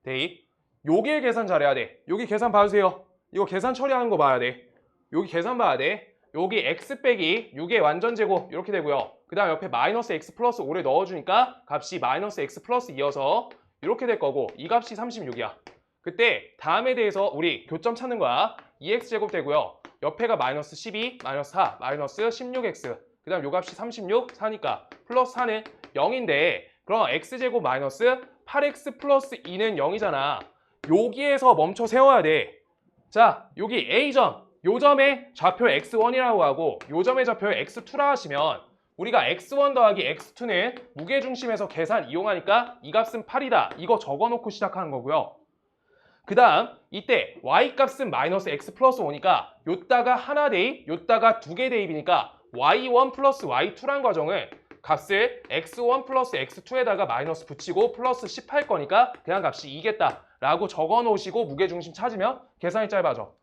대입. 여기에 계산 잘해야 돼. 여기 계산 봐주세요. 이거 계산 처리하는 거 봐야 돼. 여기 계산 봐야 돼. 여기 x 빼기 6의 완전 제곱 이렇게 되고요. 그 다음 옆에 마이너스 x 플러스 5를 넣어주니까 값이 마이너스 x 플러스 2여서 이렇게 될 거고 이 값이 36이야. 그때 다음에 대해서 우리 교점 찾는 거야. 2x제곱 되고요. 옆에가 마이너스 12, 마이너스 4, 마이너스 16x. 그 다음 요 값이 36, 4니까 플러스 4는 0인데 그럼 x제곱 마이너스 8x 플러스 2는 0이잖아. 여기에서 멈춰 세워야 돼. 자, 여기 A점. 요 점의 좌표 x1이라고 하고 요 점의 좌표를 x2라 하시면 우리가 x1 더하기 x2는 무게중심에서 계산 이용하니까 이 값은 8이다. 이거 적어놓고 시작하는 거고요. 그 다음 이때 y값은 마이너스 x 플러스 5니까 요따가 하나 대입, 요따가 두 개 대입이니까 y1 플러스 y2란 과정을 값을 x1 플러스 x2에다가 마이너스 붙이고 플러스 10 할 거니까 그냥 값이 2겠다 라고 적어 놓으시고 무게중심 찾으면 계산이 짧아져.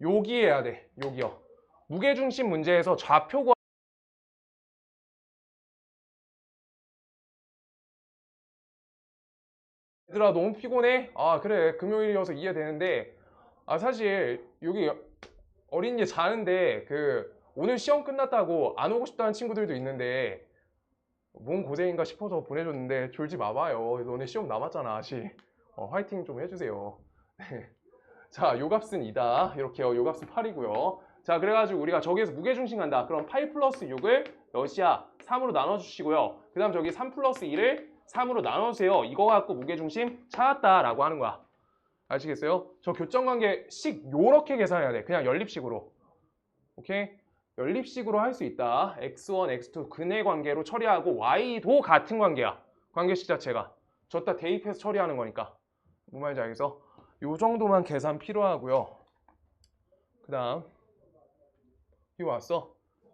여기 해야 돼. 여기요. 무게중심 문제에서 좌표 구하 얘들아 너무 피곤해? 아 그래 금요일이어서 이해되는데 사실 여기 어린이 자는데 오늘 시험 끝났다고 안 오고 싶다는 친구들도 있는데 뭔 고생인가 싶어서 보내줬는데 졸지 마봐요. 너네 시험 남았잖아 아직. 화이팅 좀 해주세요. 자, 요 값은 2다. 이렇게요. 요 값은 8이고요. 자, 그래가지고 우리가 저기에서 무게중심 간다. 그럼 8 플러스 6을 몇이야? 3으로 나눠주시고요. 그 다음 저기 3 플러스 2를 3으로 나눠주세요. 이거 갖고 무게중심 찾았다라고 하는 거야. 아시겠어요? 저 교점관계식 요렇게 계산해야 돼. 그냥 연립식으로. 오케이? 연립식으로 할 수 있다. x1, x2 근의 관계로 처리하고 y도 같은 관계야. 관계식 자체가. 저따 대입해서 처리하는 거니까. 뭔 말인지 알겠어? 요 정도만 계산 필요하고요. 그 다음 이거 왔어?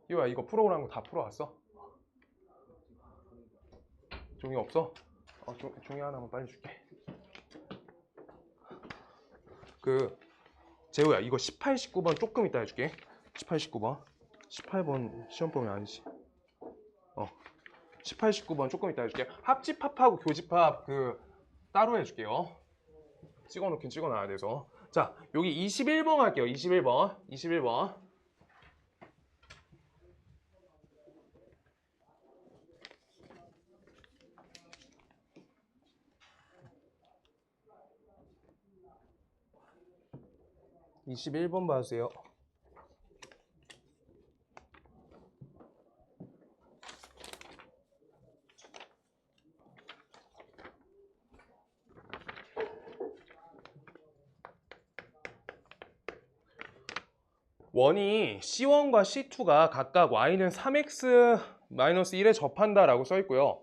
이거 풀어오라는 거 다 풀어왔어? 종이 없어? 종이 하나만 빨리 줄게. 재우야 이거 18, 19번 조금 이따 해줄게. 18, 19번 18번 시험범위 아니지. 18, 19번 조금 이따 해줄게. 합집합하고 교집합 따로 해줄게요. 찍어놓긴 찍어놔야 돼서. 자, 여기 21번 할게요. 21번. 21번 봐주세요. 원이 C1과 C2가 각각 y는 3x-1에 접한다라고 써 있고요.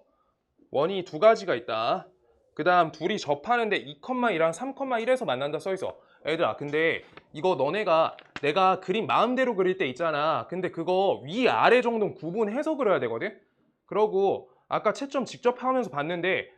원이 두 가지가 있다. 그 다음 둘이 접하는데 2,2랑 3,1에서 만난다 써 있어. 애들아 근데 이거 너네가 내가 그림 마음대로 그릴 때 있잖아. 근데 그거 위아래 정도는 구분해서 그려야 되거든. 그러고 아까 채점 직접 하면서 봤는데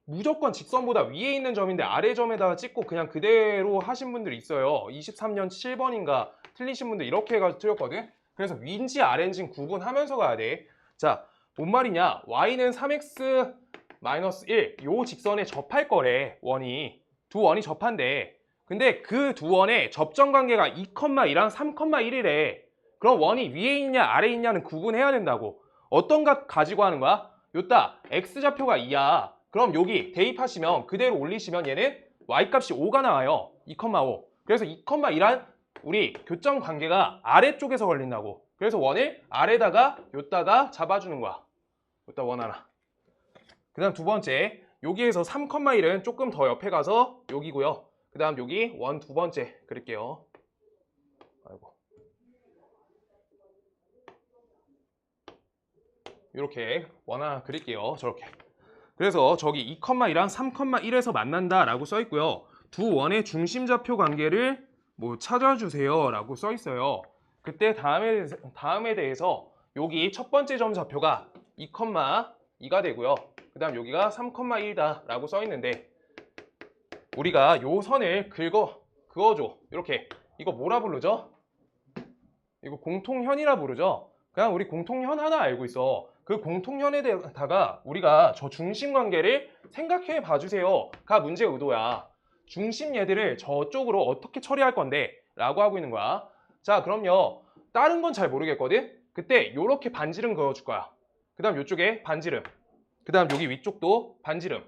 무조건 직선보다 위에 있는 점인데 아래 점에다가 찍고 그냥 그대로 하신 분들이 있어요. 23년 7번인가 틀리신 분들 이렇게 해가지고 틀렸거든. 그래서 위인지 아래인지 구분하면서 가야 돼. 자, 뭔 말이냐? y는 3x-1 요 직선에 접할 거래. 원이 두 원이 접한대. 근데 그 두 원의 접점 관계가 2,2랑 3,1이래. 그럼 원이 위에 있냐 아래에 있냐는 구분해야 된다고. 어떤 값 가지고 하는 거야? 요따 x좌표가 2야. 그럼 여기 대입하시면 그대로 올리시면 얘는 y값이 5가 나와요. 2,5. 그래서 2,2란 우리 교점 관계가 아래쪽에서 걸린다고. 그래서 원을 아래다가 요따가 잡아주는 거야. 요따 원 하나. 그 다음 두 번째 여기에서 3,1은 조금 더 옆에 가서 여기고요. 그 다음 여기 원 두 번째 그릴게요. 이렇게 원 하나 그릴게요. 저렇게. 그래서 저기 2,2랑 3,1에서 만난다라고 써 있고요. 두 원의 중심좌표 관계를 뭐 찾아주세요 라고 써 있어요. 그때 다음에 대해서 여기 첫 번째 점 좌표가 2,2가 되고요. 그 다음 여기가 3,1다 라고 써 있는데 우리가 요 선을 그어줘. 이렇게. 이거 뭐라 부르죠? 이거 공통현이라 부르죠? 그냥 우리 공통현 하나 알고 있어. 그 공통현에다가 우리가 저 중심 관계를 생각해 봐주세요 가 문제 의도야. 중심 얘들을 저쪽으로 어떻게 처리할 건데 라고 하고 있는 거야. 자, 그럼요. 다른 건 잘 모르겠거든? 그때 요렇게 반지름 그어줄 거야. 그 다음 요쪽에 반지름. 그 다음 여기 위쪽도 반지름.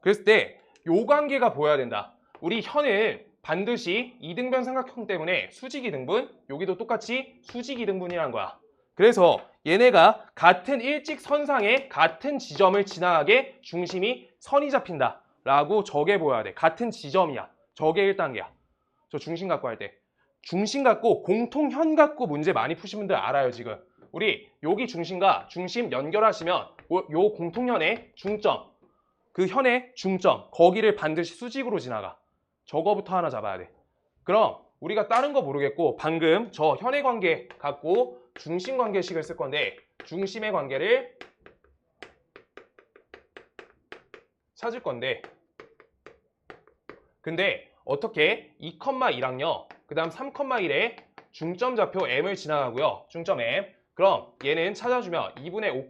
그랬을 때 요 관계가 보여야 된다. 우리 현은 반드시 이등변 삼각형 때문에 수직이등분, 여기도 똑같이 수직이등분이라는 거야. 그래서 얘네가 같은 일직선상에 같은 지점을 지나가게 중심이 선이 잡힌다 라고 저게 보여야 돼. 같은 지점이야. 저게 1단계야. 저 중심 갖고 할 때. 중심 갖고 공통현 갖고 문제 많이 푸신 분들 알아요 지금. 우리 여기 중심과 중심 연결하시면 요 공통현의 중점, 그 현의 중점, 거기를 반드시 수직으로 지나가. 저거부터 하나 잡아야 돼. 그럼 우리가 다른 거 모르겠고 방금 저 현의 관계 갖고 중심 관계식을 쓸 건데 중심의 관계를 찾을 건데 근데 어떻게 2,2랑요 그 다음 3,1에 중점 좌표 m을 지나가고요. 중점 m. 그럼 얘는 찾아주면 2분의 5,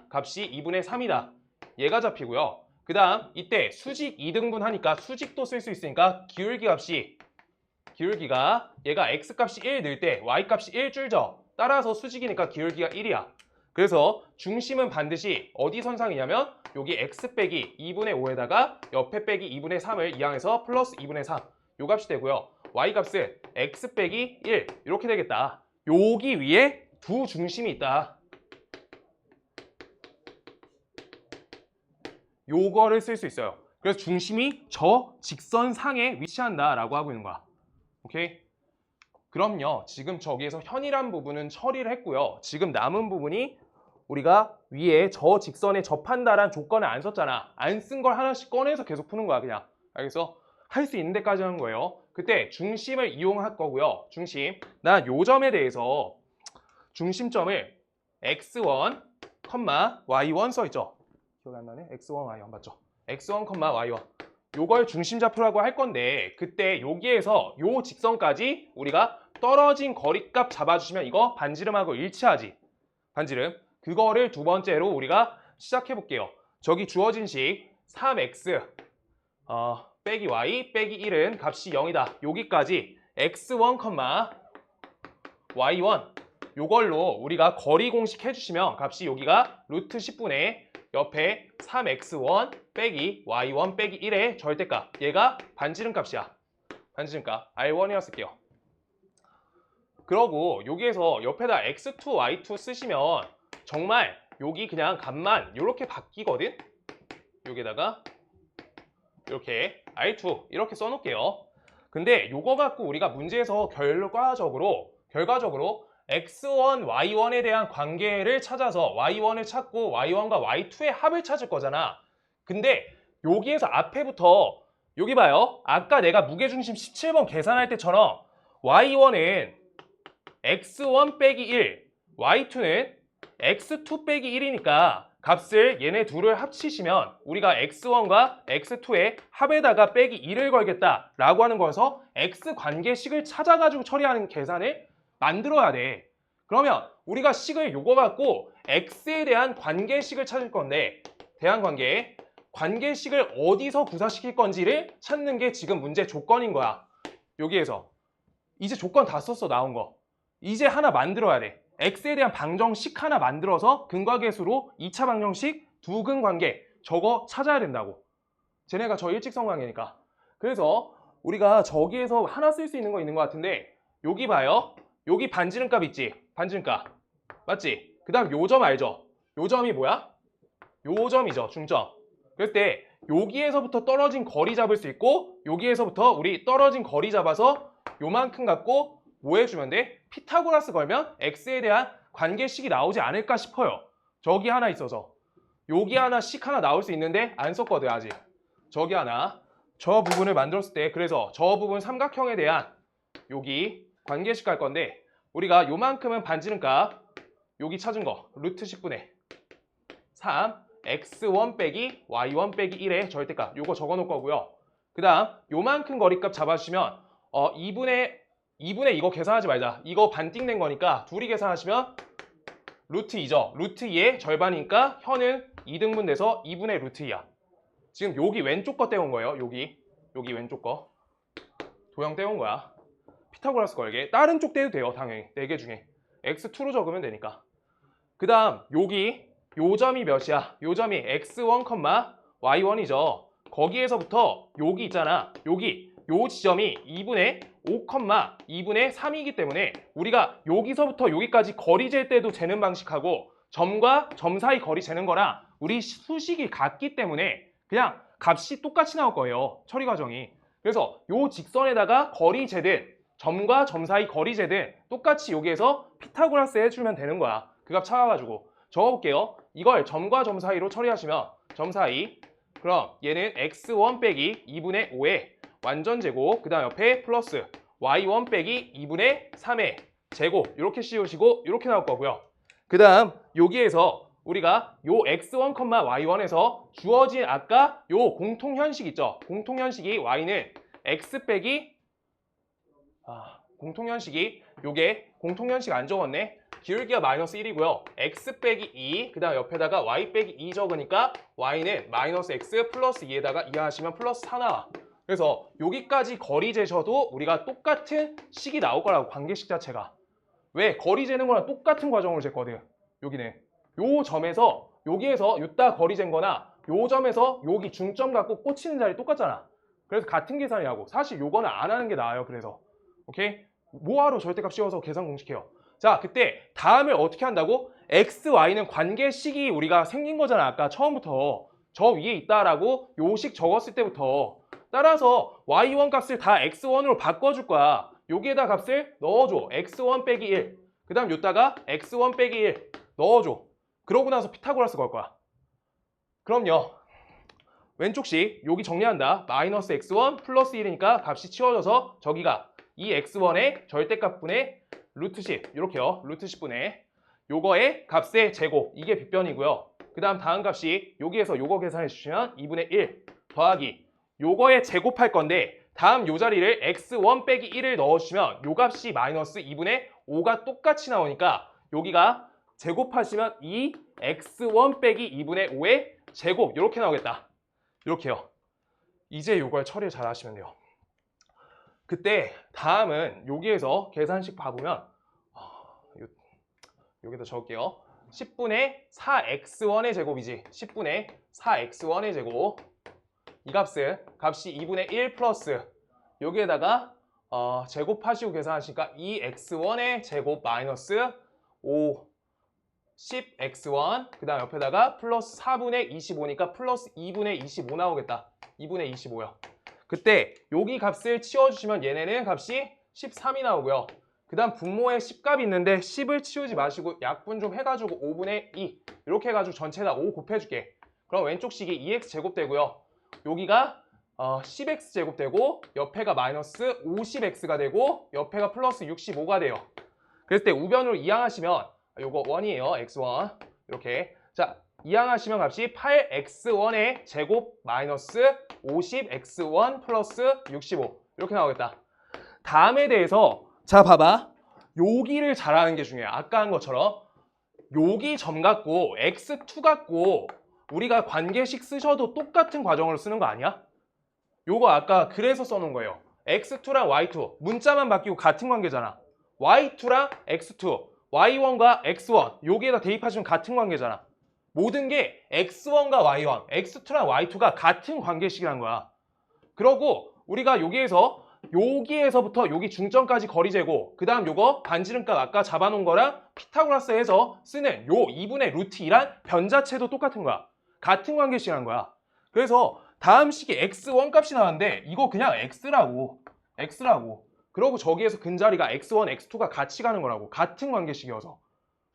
값이 2분의 3이다. 얘가 잡히고요. 그 다음 이때 수직 2등분 하니까 수직도 쓸 수 있으니까 기울기가 얘가 x값이 1 늘 때 y값이 1 줄죠. 따라서 수직이니까 기울기가 1이야. 그래서 중심은 반드시 어디 선상이냐면 여기 x 빼기 2분의 5에다가 옆에 빼기 2분의 3을 이항해서 플러스 2분의 3 요 값이 되고요. y값은 x 빼기 1 이렇게 되겠다. 여기 위에 두 중심이 있다. 요거를 쓸 수 있어요. 그래서 중심이 저 직선상에 위치한다 라고 하고 있는 거야. 오케이? 그럼요. 지금 저기에서 현이란 부분은 처리를 했고요. 지금 남은 부분이 우리가 위에 저 직선에 접한다란 조건을 안 썼잖아. 안 쓴 걸 하나씩 꺼내서 계속 푸는 거야 그냥. 알겠어? 할 수 있는 데까지 하는 거예요. 그때 중심을 이용할 거고요. 중심. 나 요 점에 대해서 중심점을 x1, y1 써있죠. 기억이 안 나네? x1, y1 맞죠? x1, y1 요걸 중심좌표라고 할 건데 그때 여기에서 요 직선까지 우리가 떨어진 거리값 잡아주시면 이거 반지름하고 일치하지. 반지름. 그거를 두 번째로 우리가 시작해 볼게요. 저기 주어진 식 3x 빼기 y 빼기 1은 값이 0이다. 여기까지 x1, y1 요걸로 우리가 거리 공식 해주시면 값이 여기가 루트 10분의 옆에 3x1 빼기 y1 빼기 1의 절대값. 얘가 반지름 값이야. 반지름값. R1이라 쓸게요. 그러고 여기에서 옆에다 x2, y2 쓰시면 정말 여기 그냥 값만 이렇게 바뀌거든? 여기다가 이렇게 R2 이렇게 써놓을게요. 근데 요거 갖고 우리가 문제에서 결과적으로 x1, y1에 대한 관계를 찾아서 y1을 찾고 y1과 y2의 합을 찾을 거잖아. 근데 여기에서 앞에부터 여기 봐요. 아까 내가 무게중심 17번 계산할 때처럼 y1은 x1 빼기 1, y2는 x2 빼기 1이니까 값을 얘네 둘을 합치시면 우리가 x1과 x2의 합에다가 빼기 2를 걸겠다 라고 하는 거여서 x 관계식을 찾아가지고 처리하는 계산을 만들어야 돼. 그러면 우리가 식을 요거 갖고 x에 대한 관계식을 찾을 건데 관계식을 어디서 구사시킬 건지를 찾는 게 지금 문제 조건인 거야. 여기에서 이제 조건 다 썼어. 나온 거 이제 하나 만들어야 돼. x에 대한 방정식 하나 만들어서 근과계수로 2차 방정식 두 근관계 저거 찾아야 된다고. 쟤네가 저 일직선 관계니까. 그래서 우리가 저기에서 하나 쓸 수 있는 거 있는 것 같은데 여기 봐요. 여기 반지름값 있지? 반지름값 맞지? 그 다음 요 점 알죠? 요 점이 뭐야? 요 점이죠. 중점. 그럴 때 여기에서부터 떨어진 거리 잡을 수 있고 여기에서부터 우리 떨어진 거리 잡아서 요만큼 갖고 뭐 해주면 돼? 피타고라스 걸면 x에 대한 관계식이 나오지 않을까 싶어요. 저기 하나 있어서. 여기 하나 식 하나 나올 수 있는데 안 썼거든 아직. 저기 하나. 저 부분을 만들었을 때 그래서 저 부분 삼각형에 대한 여기 관계식 갈 건데 우리가 요만큼은 반지름값 여기 찾은 거 루트 10분의 3 x1 빼기 y1 빼기 1의 절대값 요거 적어놓을 거고요. 그 다음 요만큼 거리값 잡아주시면 2분의 이거 계산하지 말자. 이거 반띵된 거니까 둘이 계산하시면 루트 2죠. 루트 2의 절반이니까 현은 2등분 돼서 2분의 루트 2야. 지금 여기 왼쪽 거 떼온 거예요. 여기 왼쪽 거 도형 떼온 거야. 피타고라스 걸게. 다른 쪽 떼도 돼요. 당연히 4개 중에 x2로 적으면 되니까. 그 다음 여기 요 점이 몇이야? 요 점이 x1, y1이죠. 거기에서부터 여기 있잖아. 여기 요 지점이 2분의 5, 2분의 3이기 때문에 우리가 여기서부터 여기까지 거리 잴 때도 재는 방식하고 점과 점 사이 거리 재는 거랑 우리 수식이 같기 때문에 그냥 값이 똑같이 나올 거예요. 처리 과정이. 그래서 요 직선에다가 거리 재든 점과 점 사이 거리 재든 똑같이 여기에서 피타고라스 해주면 되는 거야. 그 값 찾아가지고 적어볼게요. 이걸 점과 점 사이로 처리하시면 점 사이 그럼 얘는 x1 빼기 2분의 5의 완전 제곱 그 다음 옆에 플러스 y1 빼기 2분의 3의 제곱 이렇게 씌우시고 이렇게 나올 거고요. 그 다음 여기에서 우리가 요 x1, y1에서 주어진 아까 요 공통현식 있죠. 공통현식이 y는 x 빼기 공통현식이 요게 공통현식 안 적었네. 기울기가 마이너스 1이고요. x 빼기 2, 그 다음 옆에다가 y 빼기 2 적으니까 y는 마이너스 x 플러스 2에다가 이하하시면 플러스 4 나와. 그래서 여기까지 거리 재셔도 우리가 똑같은 식이 나올 거라고 관계식 자체가. 왜? 거리 재는 거랑 똑같은 과정으로 쟀거든. 여기는. 요 점에서 여기에서 요따 거리 잰 거나 요 점에서 여기 중점 갖고 꽂히는 자리 똑같잖아. 그래서 같은 계산이라고. 사실 요거는 안 하는 게 나아요. 그래서. 오케이? 뭐하러 절대값 씌워서 계산 공식해요. 자, 그때 다음을 어떻게 한다고? x, y는 관계식이 우리가 생긴 거잖아. 아까 처음부터. 저 위에 있다라고 요식 적었을 때부터. 따라서 y1 값을 다 x1으로 바꿔줄 거야. 여기에다 값을 넣어줘. x1 빼기 1. 그 다음 요따가 x1 빼기 1 넣어줘. 그러고 나서 피타고라스 걸 거야. 그럼요. 왼쪽식 여기 정리한다. 마이너스 x1 플러스 1이니까 값이 치워져서 저기가 이 x1의 절대값분의 루트 10 이렇게요. 루트 10분의 요거의 값의 제곱 이게 빗변이고요. 그 다음 값이 여기에서 요거 계산해 주시면 2분의 1 더하기 요거에 제곱할 건데 다음 요 자리를 x1 빼기 1을 넣어주시면 요 값이 마이너스 2분의 5가 똑같이 나오니까 여기가 제곱하시면 2 x1 빼기 2분의 5의 제곱 이렇게 나오겠다. 이렇게요. 이제 요걸 처리를 잘 하시면 돼요. 그때 다음은 여기에서 계산식 봐보면 여기다 적을게요. 10분의 4x1의 제곱이지. 10분의 4x1의 제곱 이 값이 2분의 1 플러스 여기에다가 제곱하시고 계산하시니까 2x1의 제곱 마이너스 5 10x1 그 다음 옆에다가 플러스 4분의 25니까 플러스 2분의 25 나오겠다. 2분의 25요. 그때 여기 값을 치워주시면 얘네는 값이 13이 나오고요. 그 다음 분모에 10값이 있는데 10을 치우지 마시고 약분 좀 해가지고 5분의 2 이렇게 해가지고 전체에다 5 곱해줄게. 그럼 왼쪽 식이 2x 제곱 되고요. 여기가 10x 제곱 되고 옆에가 마이너스 50x가 되고 옆에가 플러스 65가 돼요. 그랬을 때 우변으로 이항하시면 요거 1이에요. x1 이렇게 자 이항하시면 값이 8x1의 제곱 마이너스 50x1 플러스 65 이렇게 나오겠다. 다음에 대해서 자 봐봐. 여기를 잘하는 게 중요해. 아까 한 것처럼 여기 점 갖고 x2 갖고 우리가 관계식 쓰셔도 똑같은 과정으로 쓰는 거 아니야? 요거 아까 그래서 써놓은 거예요. x2랑 y2 문자만 바뀌고 같은 관계잖아. y2랑 x2 y1과 x1 여기에다 대입하시면 같은 관계잖아. 모든 게 x1과 y1, x2랑 y2가 같은 관계식이란 거야. 그러고 우리가 여기에서부터 여기 중점까지 거리 재고 그 다음 요거 반지름값 아까 잡아놓은 거랑 피타고라스 해서 쓰는 요 2분의 루트 2란 변자체도 똑같은 거야. 같은 관계식이란 거야. 그래서 다음 식이 x1 값이 나왔는데 이거 그냥 x라고. 그러고 저기에서 근자리가 x1, x2가 같이 가는 거라고. 같은 관계식이어서.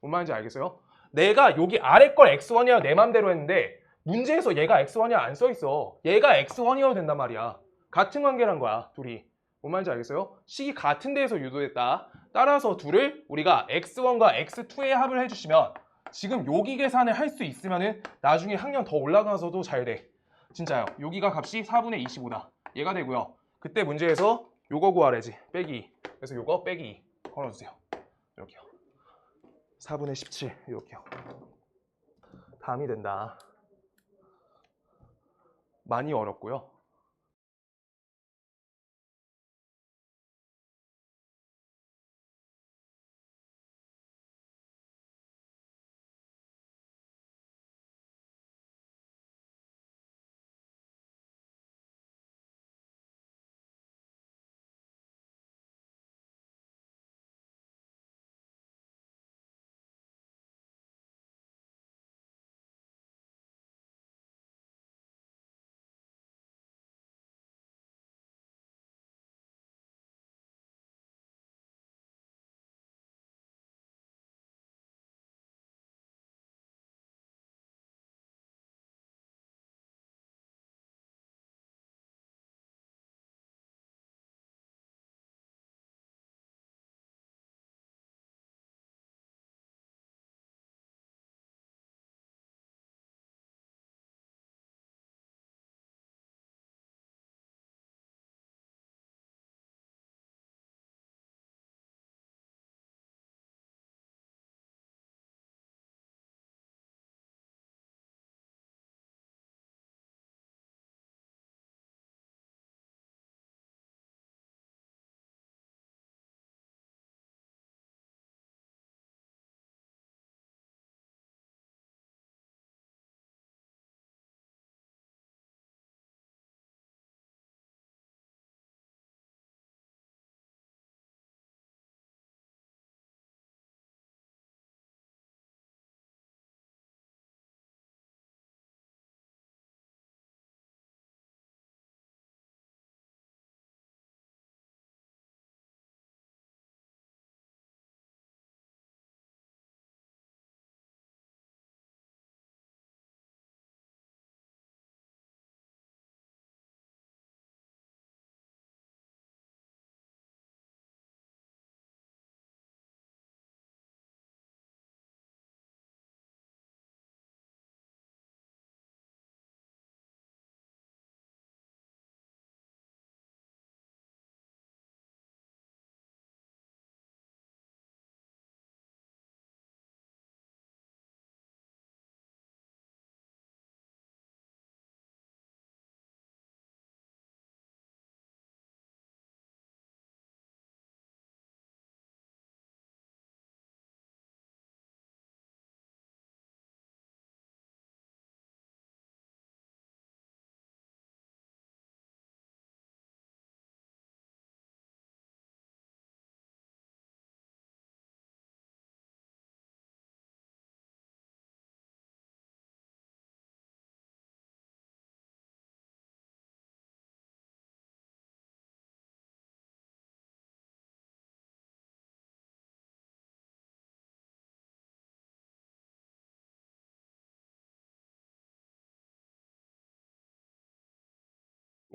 뭔 말인지 알겠어요? 내가 여기 아래 걸 x1이야 내 맘대로 했는데 문제에서 얘가 x1이야 안 써있어. 얘가 x1이어도 된단 말이야. 같은 관계란 거야 둘이. 뭔 말인지 알겠어요? 식이 같은 데에서 유도했다. 따라서 둘을 우리가 x1과 x2의 합을 해주시면 지금 여기 계산을 할 수 있으면은 나중에 학년 더 올라가서도 잘 돼. 진짜요. 여기가 값이 4분의 25다. 얘가 되고요. 그때 문제에서 요거 구하래지. 빼기. 그래서 요거 빼기 걸어주세요. 이렇게요. 4분의 17 이렇게요. 다음이 된다. 많이 어렵고요.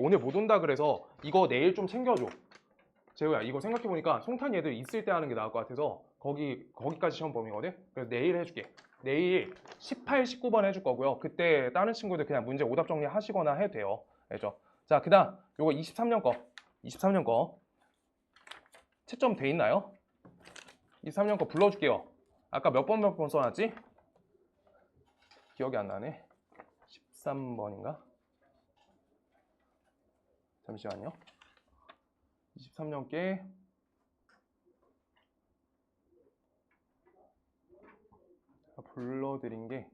오늘 못 온다 그래서 이거 내일 좀 챙겨줘. 재호야 이거 생각해보니까 송탄 얘들 있을 때 하는 게 나을 것 같아서 거기까지 시험 범위거든. 그래서 내일 해줄게. 내일 18, 19번 해줄 거고요. 그때 다른 친구들 그냥 문제 오답 정리하시거나 해도 돼요. 알죠? 자, 그다음 요거 23년 거. 23년 거 채점 돼 있나요? 23년 거 불러줄게요. 아까 몇 번 써놨지? 기억이 안 나네. 13번인가? 잠시만요. 23년께 불러드린 게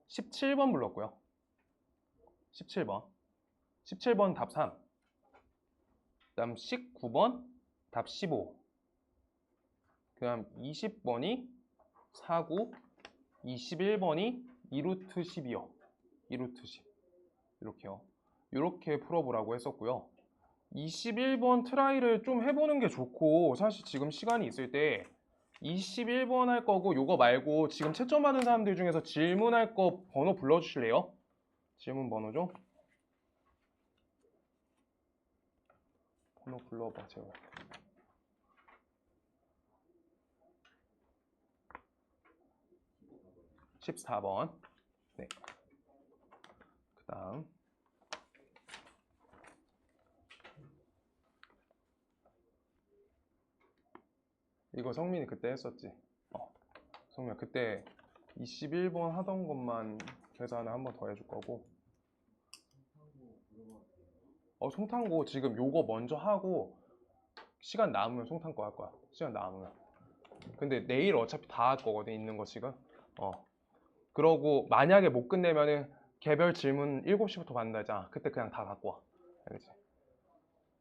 17번 불렀고요. 17번. 17번 답 3. 그다음 19번 답 15. 그다음 20번이 4구, 21번이 2루트 10이요. 2루트 10. 이렇게요. 이렇게 풀어보라고 했었고요. 21번 트라이를 좀 해보는 게 좋고 사실 지금 시간이 있을 때 21번 할 거고 요거 말고 지금 채점 받은 사람들 중에서 질문할 거 번호 불러주실래요? 질문 번호 좀. 번호 불러봐 제가. 14번. 네. 그 다음. 이거 성민이 그때 했었지. 성민아 그때 21번 하던 것만 계산을 한 번 더 해줄 거고. 송탄고 지금 요거 먼저 하고 시간 남으면 송탄고 할 거야. 시간 남으면. 근데 내일 어차피 다 할 거거든 있는 거 지금. 그러고 만약에 못 끝내면은 개별 질문 7시부터 받는다 했잖아. 그때 그냥 다 갖고 와. 알겠지?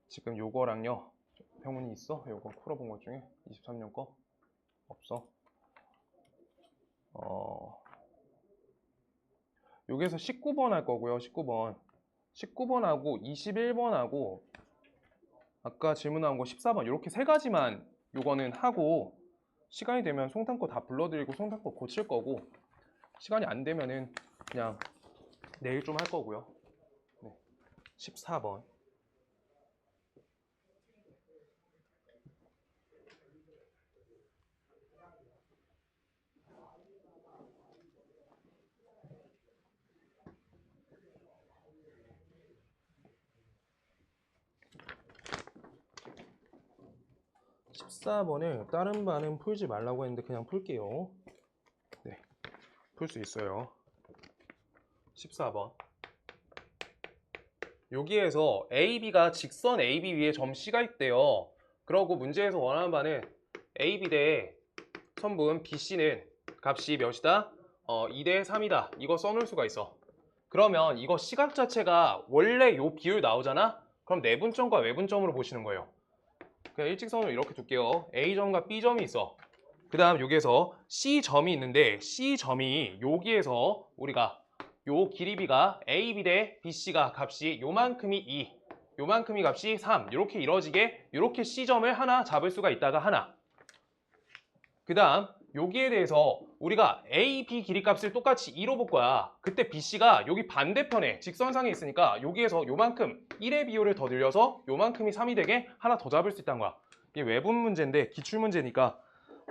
지금 요거랑요. 병훈이 있어? 요거 풀어본 것 중에 23년 거? 없어? 여기에서 19번 할 거고요. 19번하고 21번하고 아까 질문 나온 거 14번 이렇게 세 가지만 요거는 하고 시간이 되면 송탄거 다 불러드리고 송탄거 고칠 거고 시간이 안 되면은 그냥 내일 좀 할 거고요. 네. 14번. 14번을 다른 반은 풀지 말라고 했는데 그냥 풀게요. 네, 풀 수 있어요. 14번. 여기에서 AB가 직선 AB 위에 점 C가 있대요. 그러고 문제에서 원하는 바는 AB 대 선분 BC는 값이 몇이다? 2대 3이다. 이거 써놓을 수가 있어. 그러면 이거 시각 자체가 원래 요 비율 나오잖아? 그럼 내분점과 외분점으로 보시는 거예요. 그냥 일직선으로 이렇게 둘게요. A점과 B점이 있어. 그 다음 여기에서 C점이 있는데 C점이 여기에서 우리가 요 길이비가 AB 대 BC가 값이 요만큼이 2, 요만큼이 값이 3 이렇게 이루어지게 이렇게 C점을 하나 잡을 수가 있다가 하나. 그 다음 여기에 대해서 우리가 A, B 길이값을 똑같이 2로 볼 거야. 그때 BC가 여기 반대편에 직선상에 있으니까 여기에서 요만큼 1의 비율을 더 늘려서 요만큼이 3이 되게 하나 더 잡을 수 있다는 거야. 이게 외분 문제인데 기출문제니까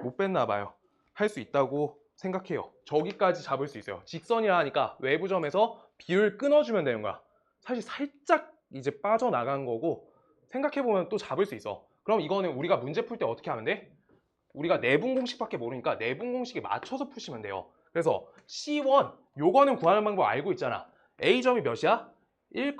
못 뺐나 봐요. 할 수 있다고 생각해요. 저기까지 잡을 수 있어요. 직선이라 하니까 외부점에서 비율 끊어주면 되는 거야. 사실 살짝 이제 빠져나간 거고 생각해보면 또 잡을 수 있어. 그럼 이거는 우리가 문제 풀 때 어떻게 하면 돼? 우리가 내분 공식밖에 모르니까 내분 공식에 맞춰서 푸시면 돼요. 그래서 C1 요거는 구하는 방법 알고 있잖아. A점이 몇이야? 1,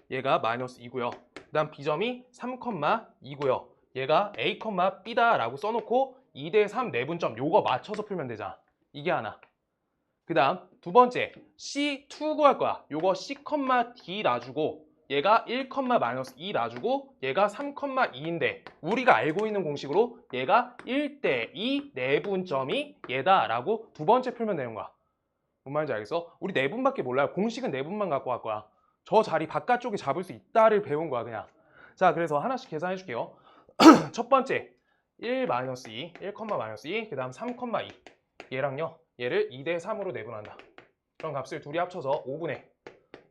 얘가 마이너스 2고요. 그 다음 B점이 3, 2고요. 얘가 A, B다 라고 써놓고 2대 3 내분점 요거 맞춰서 풀면 되잖아. 이게 하나. 그 다음 두 번째 C2 구할 거야. 요거 C, D 놔주고 얘가 1, 마이너스 2 놔주고 얘가 3, 2인데 우리가 알고 있는 공식으로 얘가 1대 2 내분점이 얘다 라고 두 번째 풀면 되는 거야. 뭔 말인지 알겠어? 우리 내분밖에 몰라요. 공식은 내분만 갖고 갈 거야. 저 자리 바깥쪽에 잡을 수 있다를 배운 거야 그냥. 자 그래서 하나씩 계산해 줄게요. 첫 번째 1, 마이너스 2, 1, 마이너스 2, 그 다음 3, 2 얘랑요 얘를 2대 3으로 내분한다. 그럼 값을 둘이 합쳐서 5분의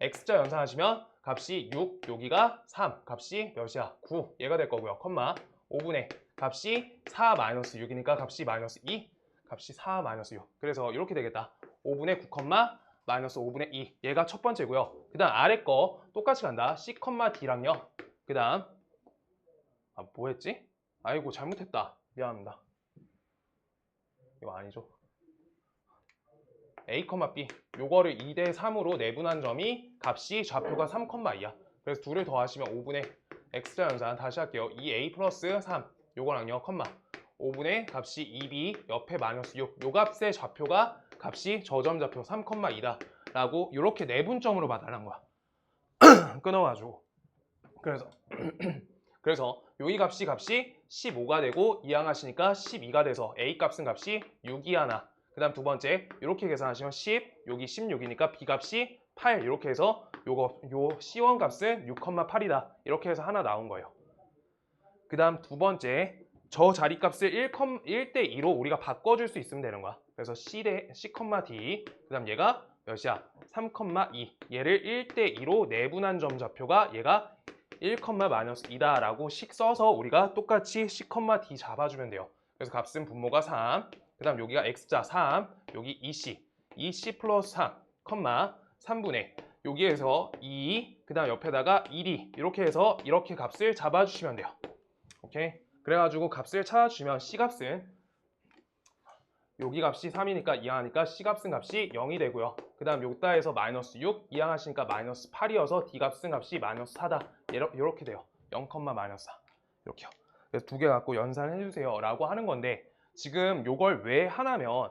X자 연산하시면 값이 6, 여기가 3, 값이 몇이야? 9, 얘가 될 거고요. 5분의 값이 4 마이너스 6이니까 값이 마이너스 2, 값이 4 마이너스 6. 그래서 이렇게 되겠다. 5분의 9, 마이너스 5분의 2. 얘가 첫 번째고요. 그 다음 아래 거 똑같이 간다. C, D랑요. 그 다음 뭐 했지? 아이고 잘못했다. 미안합니다. 이거 아니죠. A, B 요거를 2대 3으로 내분한 점이 값이 좌표가 3, 2야. 그래서 둘을 더하시면 5분의 X자 연산 다시 할게요. 2A 플러스 3 요거랑요 5분의 값이 2B 옆에 마이너스 6 요 값의 좌표가 값이 저점 좌표 3, 2다 라고 이렇게 내분점으로 봐달라는 거야. 끊어가지고 그래서 여기 값이 15가 되고 이항하시니까 12가 돼서 A 값은 값이 6이 하나. 그 다음 두 번째 이렇게 계산하시면 10, 여기 16이니까 B 값이 8 이렇게 해서 요 C1 값은 6,8이다 이렇게 해서 하나 나온 거예요. 그 다음 두 번째 저 자리값을 1대 2로 우리가 바꿔줄 수 있으면 되는 거야. 그래서 C, D, 그 다음 얘가 몇이야? 3,2. 얘를 1대 2로 내분한 점 좌표가 얘가 1,-2다 라고 식 써서 우리가 똑같이 C, D 잡아주면 돼요. 그래서 값은 분모가 3, 그 다음 여기가 X자 3, 여기 2C 플러스 3, 3분의 여기에서 2, 그 다음 옆에다가 1이 이렇게 해서 이렇게 값을 잡아주시면 돼요. 오케이? 그래가지고 값을 찾아주시면 C값은 여기 값이 3이니까 이항하니까 C값은 값이 0이 되고요. 그 다음 여기다에서 마이너스 6, 이항하시니까 마이너스 8이어서 D값은 값이 마이너스 4다. 이렇게 돼요. 0, 마이너스 4. 이렇게요. 그래서 두 개 갖고 연산해주세요 라고 하는 건데 지금 요걸 왜 하냐면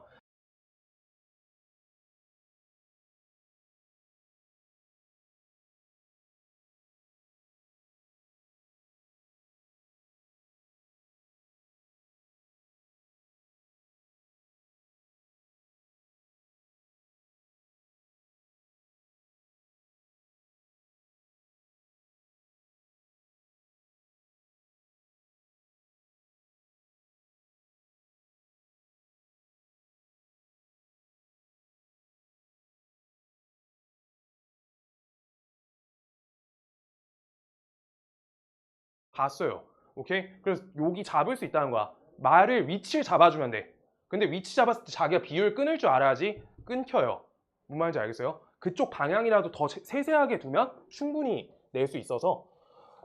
봤어요. 오케이? 그래서 여기 잡을 수 있다는 거야. 말을 위치를 잡아주면 돼. 근데 위치 잡았을 때 자기가 비율 끊을 줄 알아야지 끊겨요. 뭔 말인지 알겠어요? 그쪽 방향이라도 더 세세하게 두면 충분히 낼 수 있어서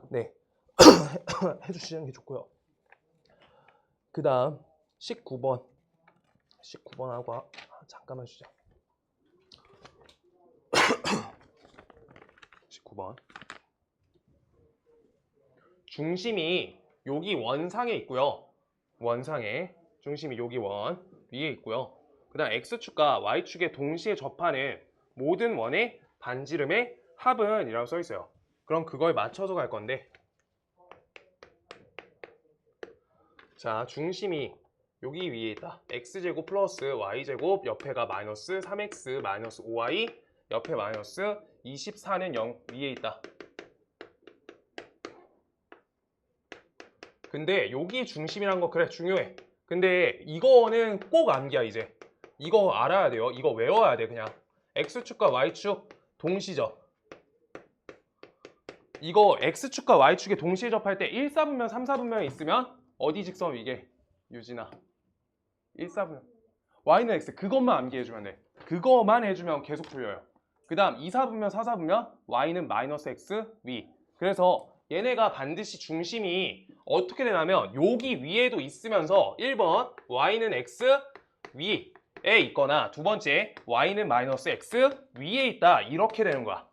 네 해주시는 게 좋고요. 그 다음 19번하고 잠깐만 주자. 19번 중심이 여기 원상에 있고요. 원상에 중심이 여기 원 위에 있고요. 그 다음 X축과 Y축에 동시에 접하는 모든 원의 반지름의 합은 이라고 써 있어요. 그럼 그걸 맞춰서 갈 건데 자 중심이 여기 위에 있다. X제곱 플러스 Y제곱 옆에가 마이너스 3X 마이너스 5Y 옆에 마이너스 24는 0 위에 있다. 근데 여기 중심이란 거 그래 중요해. 근데 이거는 꼭 암기야 이제. 이거 알아야 돼요. 이거 외워야 돼 그냥. X축과 Y축 동시접. 이거 X축과 Y축에 동시에 접할 때 1, 4분면, 3, 4분면에 있으면 어디 직선 위계? 유진아. 1, 4분면. Y는 X 그것만 암기해주면 돼. 그거만 해주면 계속 풀려요. 그 다음 2, 4분면, 4, 4분면 Y는 마이너스 X 위. 그래서 얘네가 반드시 중심이 어떻게 되냐면 여기 위에도 있으면서 1번 Y는 X 위에 있거나 두 번째 Y는 마이너스 X 위에 있다 이렇게 되는 거야.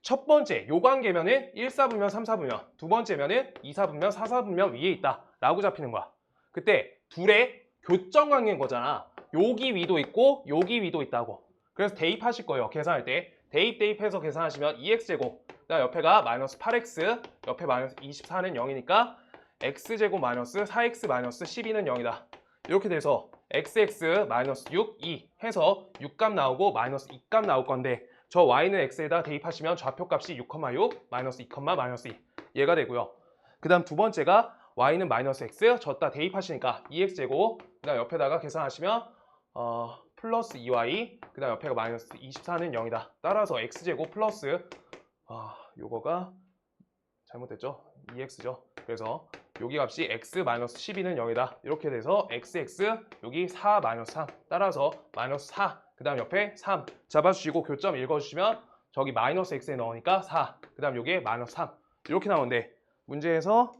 첫 번째 요 관계면은 1, 4분면, 3, 4분면 두 번째면은 2, 4분면, 4, 4분면 위에 있다 라고 잡히는 거야. 그때 둘의 교점 관계인 거잖아. 여기 위도 있고 여기 위도 있다고. 그래서 대입하실 거예요. 계산할 때. 대입해서 계산하시면 2x제곱 그다음 옆에가 마이너스 8x 옆에 마이너스 24는 0이니까 x제곱 마이너스 4x 마이너스 12는 0이다. 이렇게 돼서 xx 마이너스 6, 2 해서 6값 나오고 마이너스 2값 나올 건데 저 y는 x에다 대입하시면 좌표값이 6,6 마이너스 2, 마이너스 2 얘가 되고요. 그 다음 두 번째가 y는 마이너스 x 졌다 대입하시니까 2x제곱 그 다음 옆에다가 계산하시면 플러스 2y 그 다음 옆에가 마이너스 24는 0이다. 따라서 x제곱 플러스 요거가 잘못됐죠? 2x죠. 그래서 여기 값이 x 마이너스 12는 0이다. 이렇게 돼서 xx 여기 4 마이너스 3 따라서 마이너스 4 그 다음 옆에 3 잡아주시고 교점 읽어주시면 저기 마이너스 x에 넣으니까 4 그 다음 여기에 마이너스 3 이렇게 나오는데 문제에서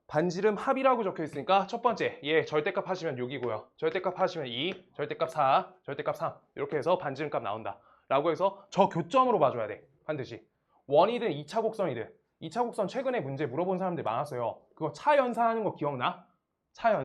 반지름 합이라고 적혀 있으니까 첫 번째 얘 절대값 하시면 6이고요. 절대값 하시면 2, 절대값 4, 절대값 3 이렇게 해서 반지름값 나온다. 라고 해서 저 교점으로 봐줘야 돼. 반드시. 원이든 2차 곡선이든 2차 곡선 최근에 문제 물어본 사람들 많았어요. 그거 차 연산하는 거 기억나? 차 연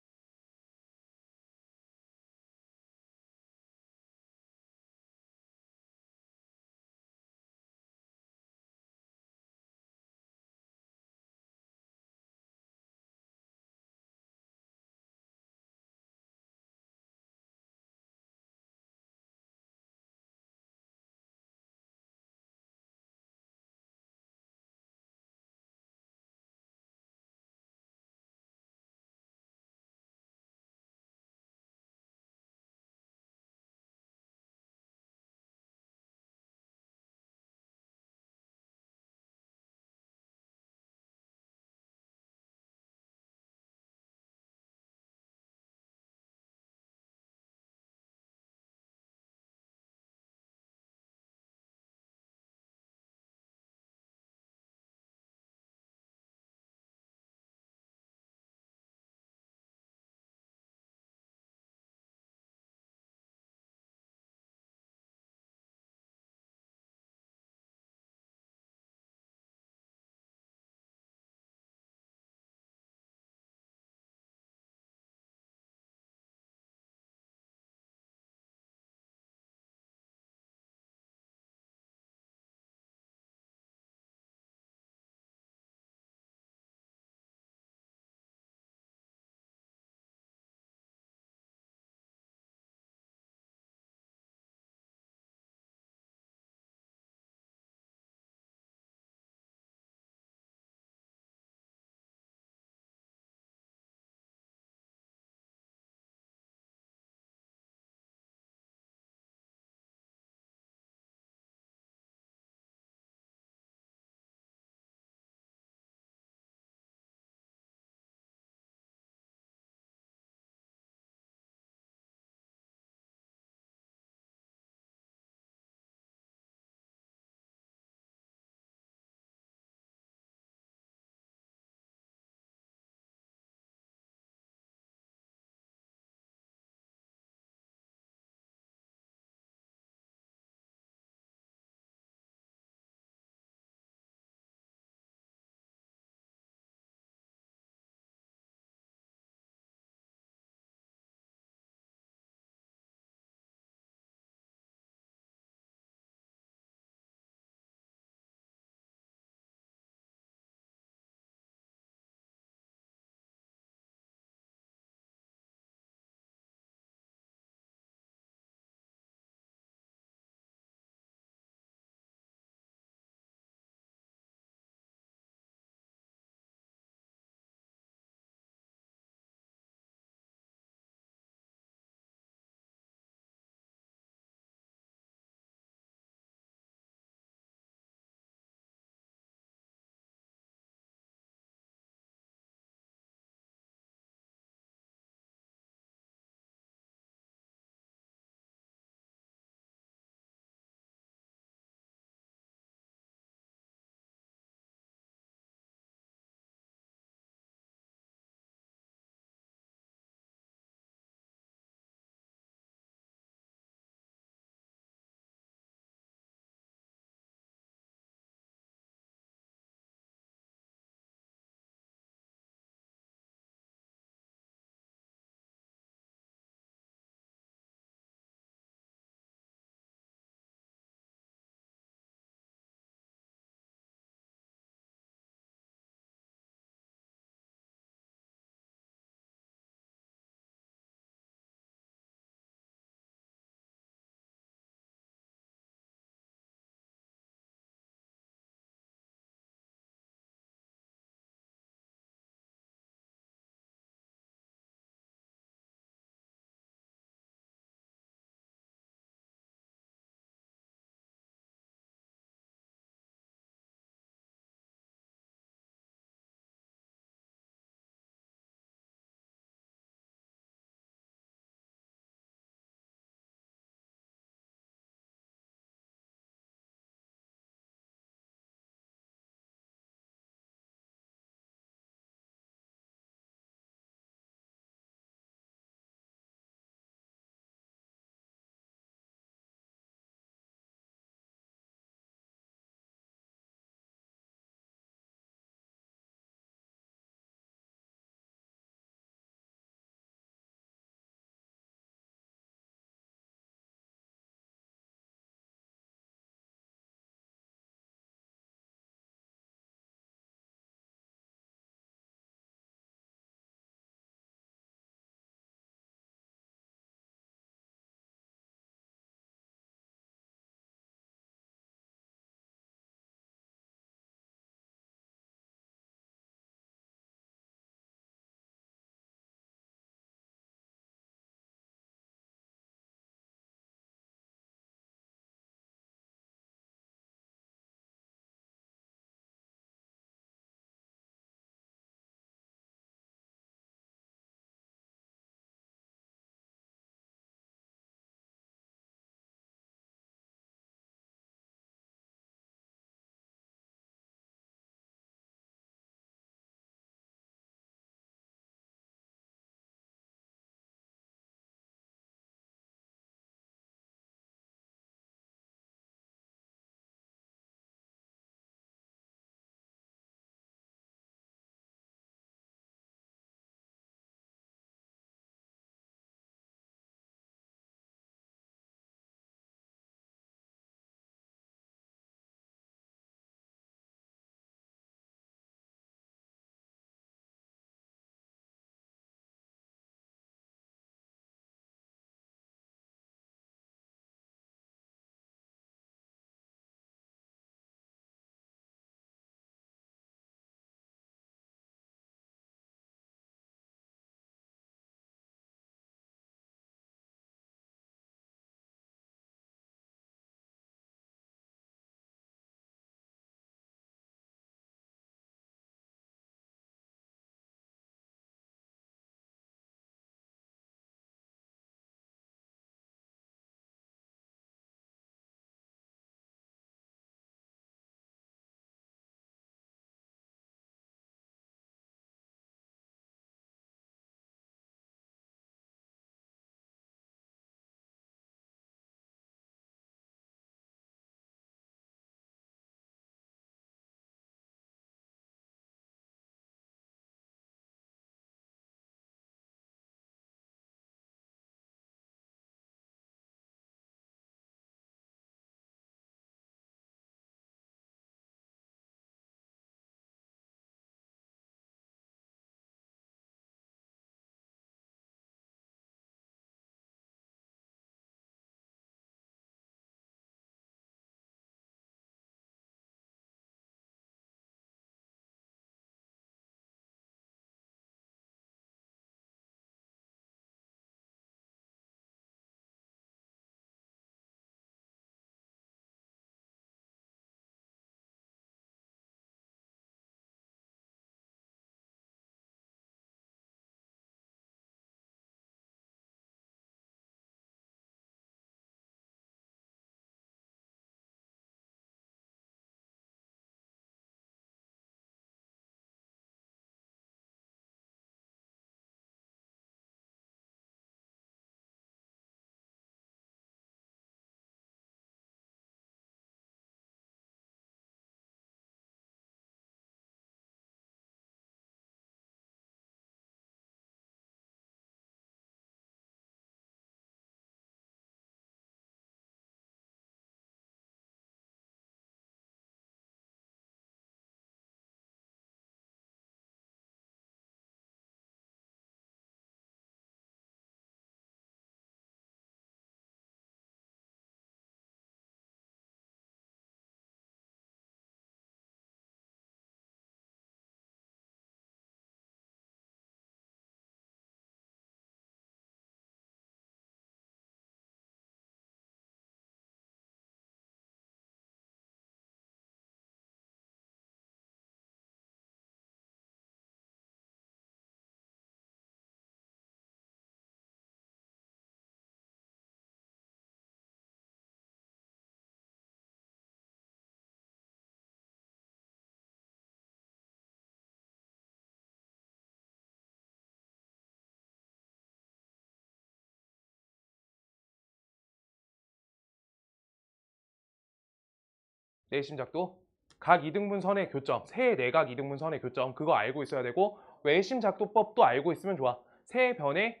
내심 작도 각 이등분선의 교점, 세 내각 이등분선의 교점 그거 알고 있어야 되고 외심 작도법도 알고 있으면 좋아. 세 변의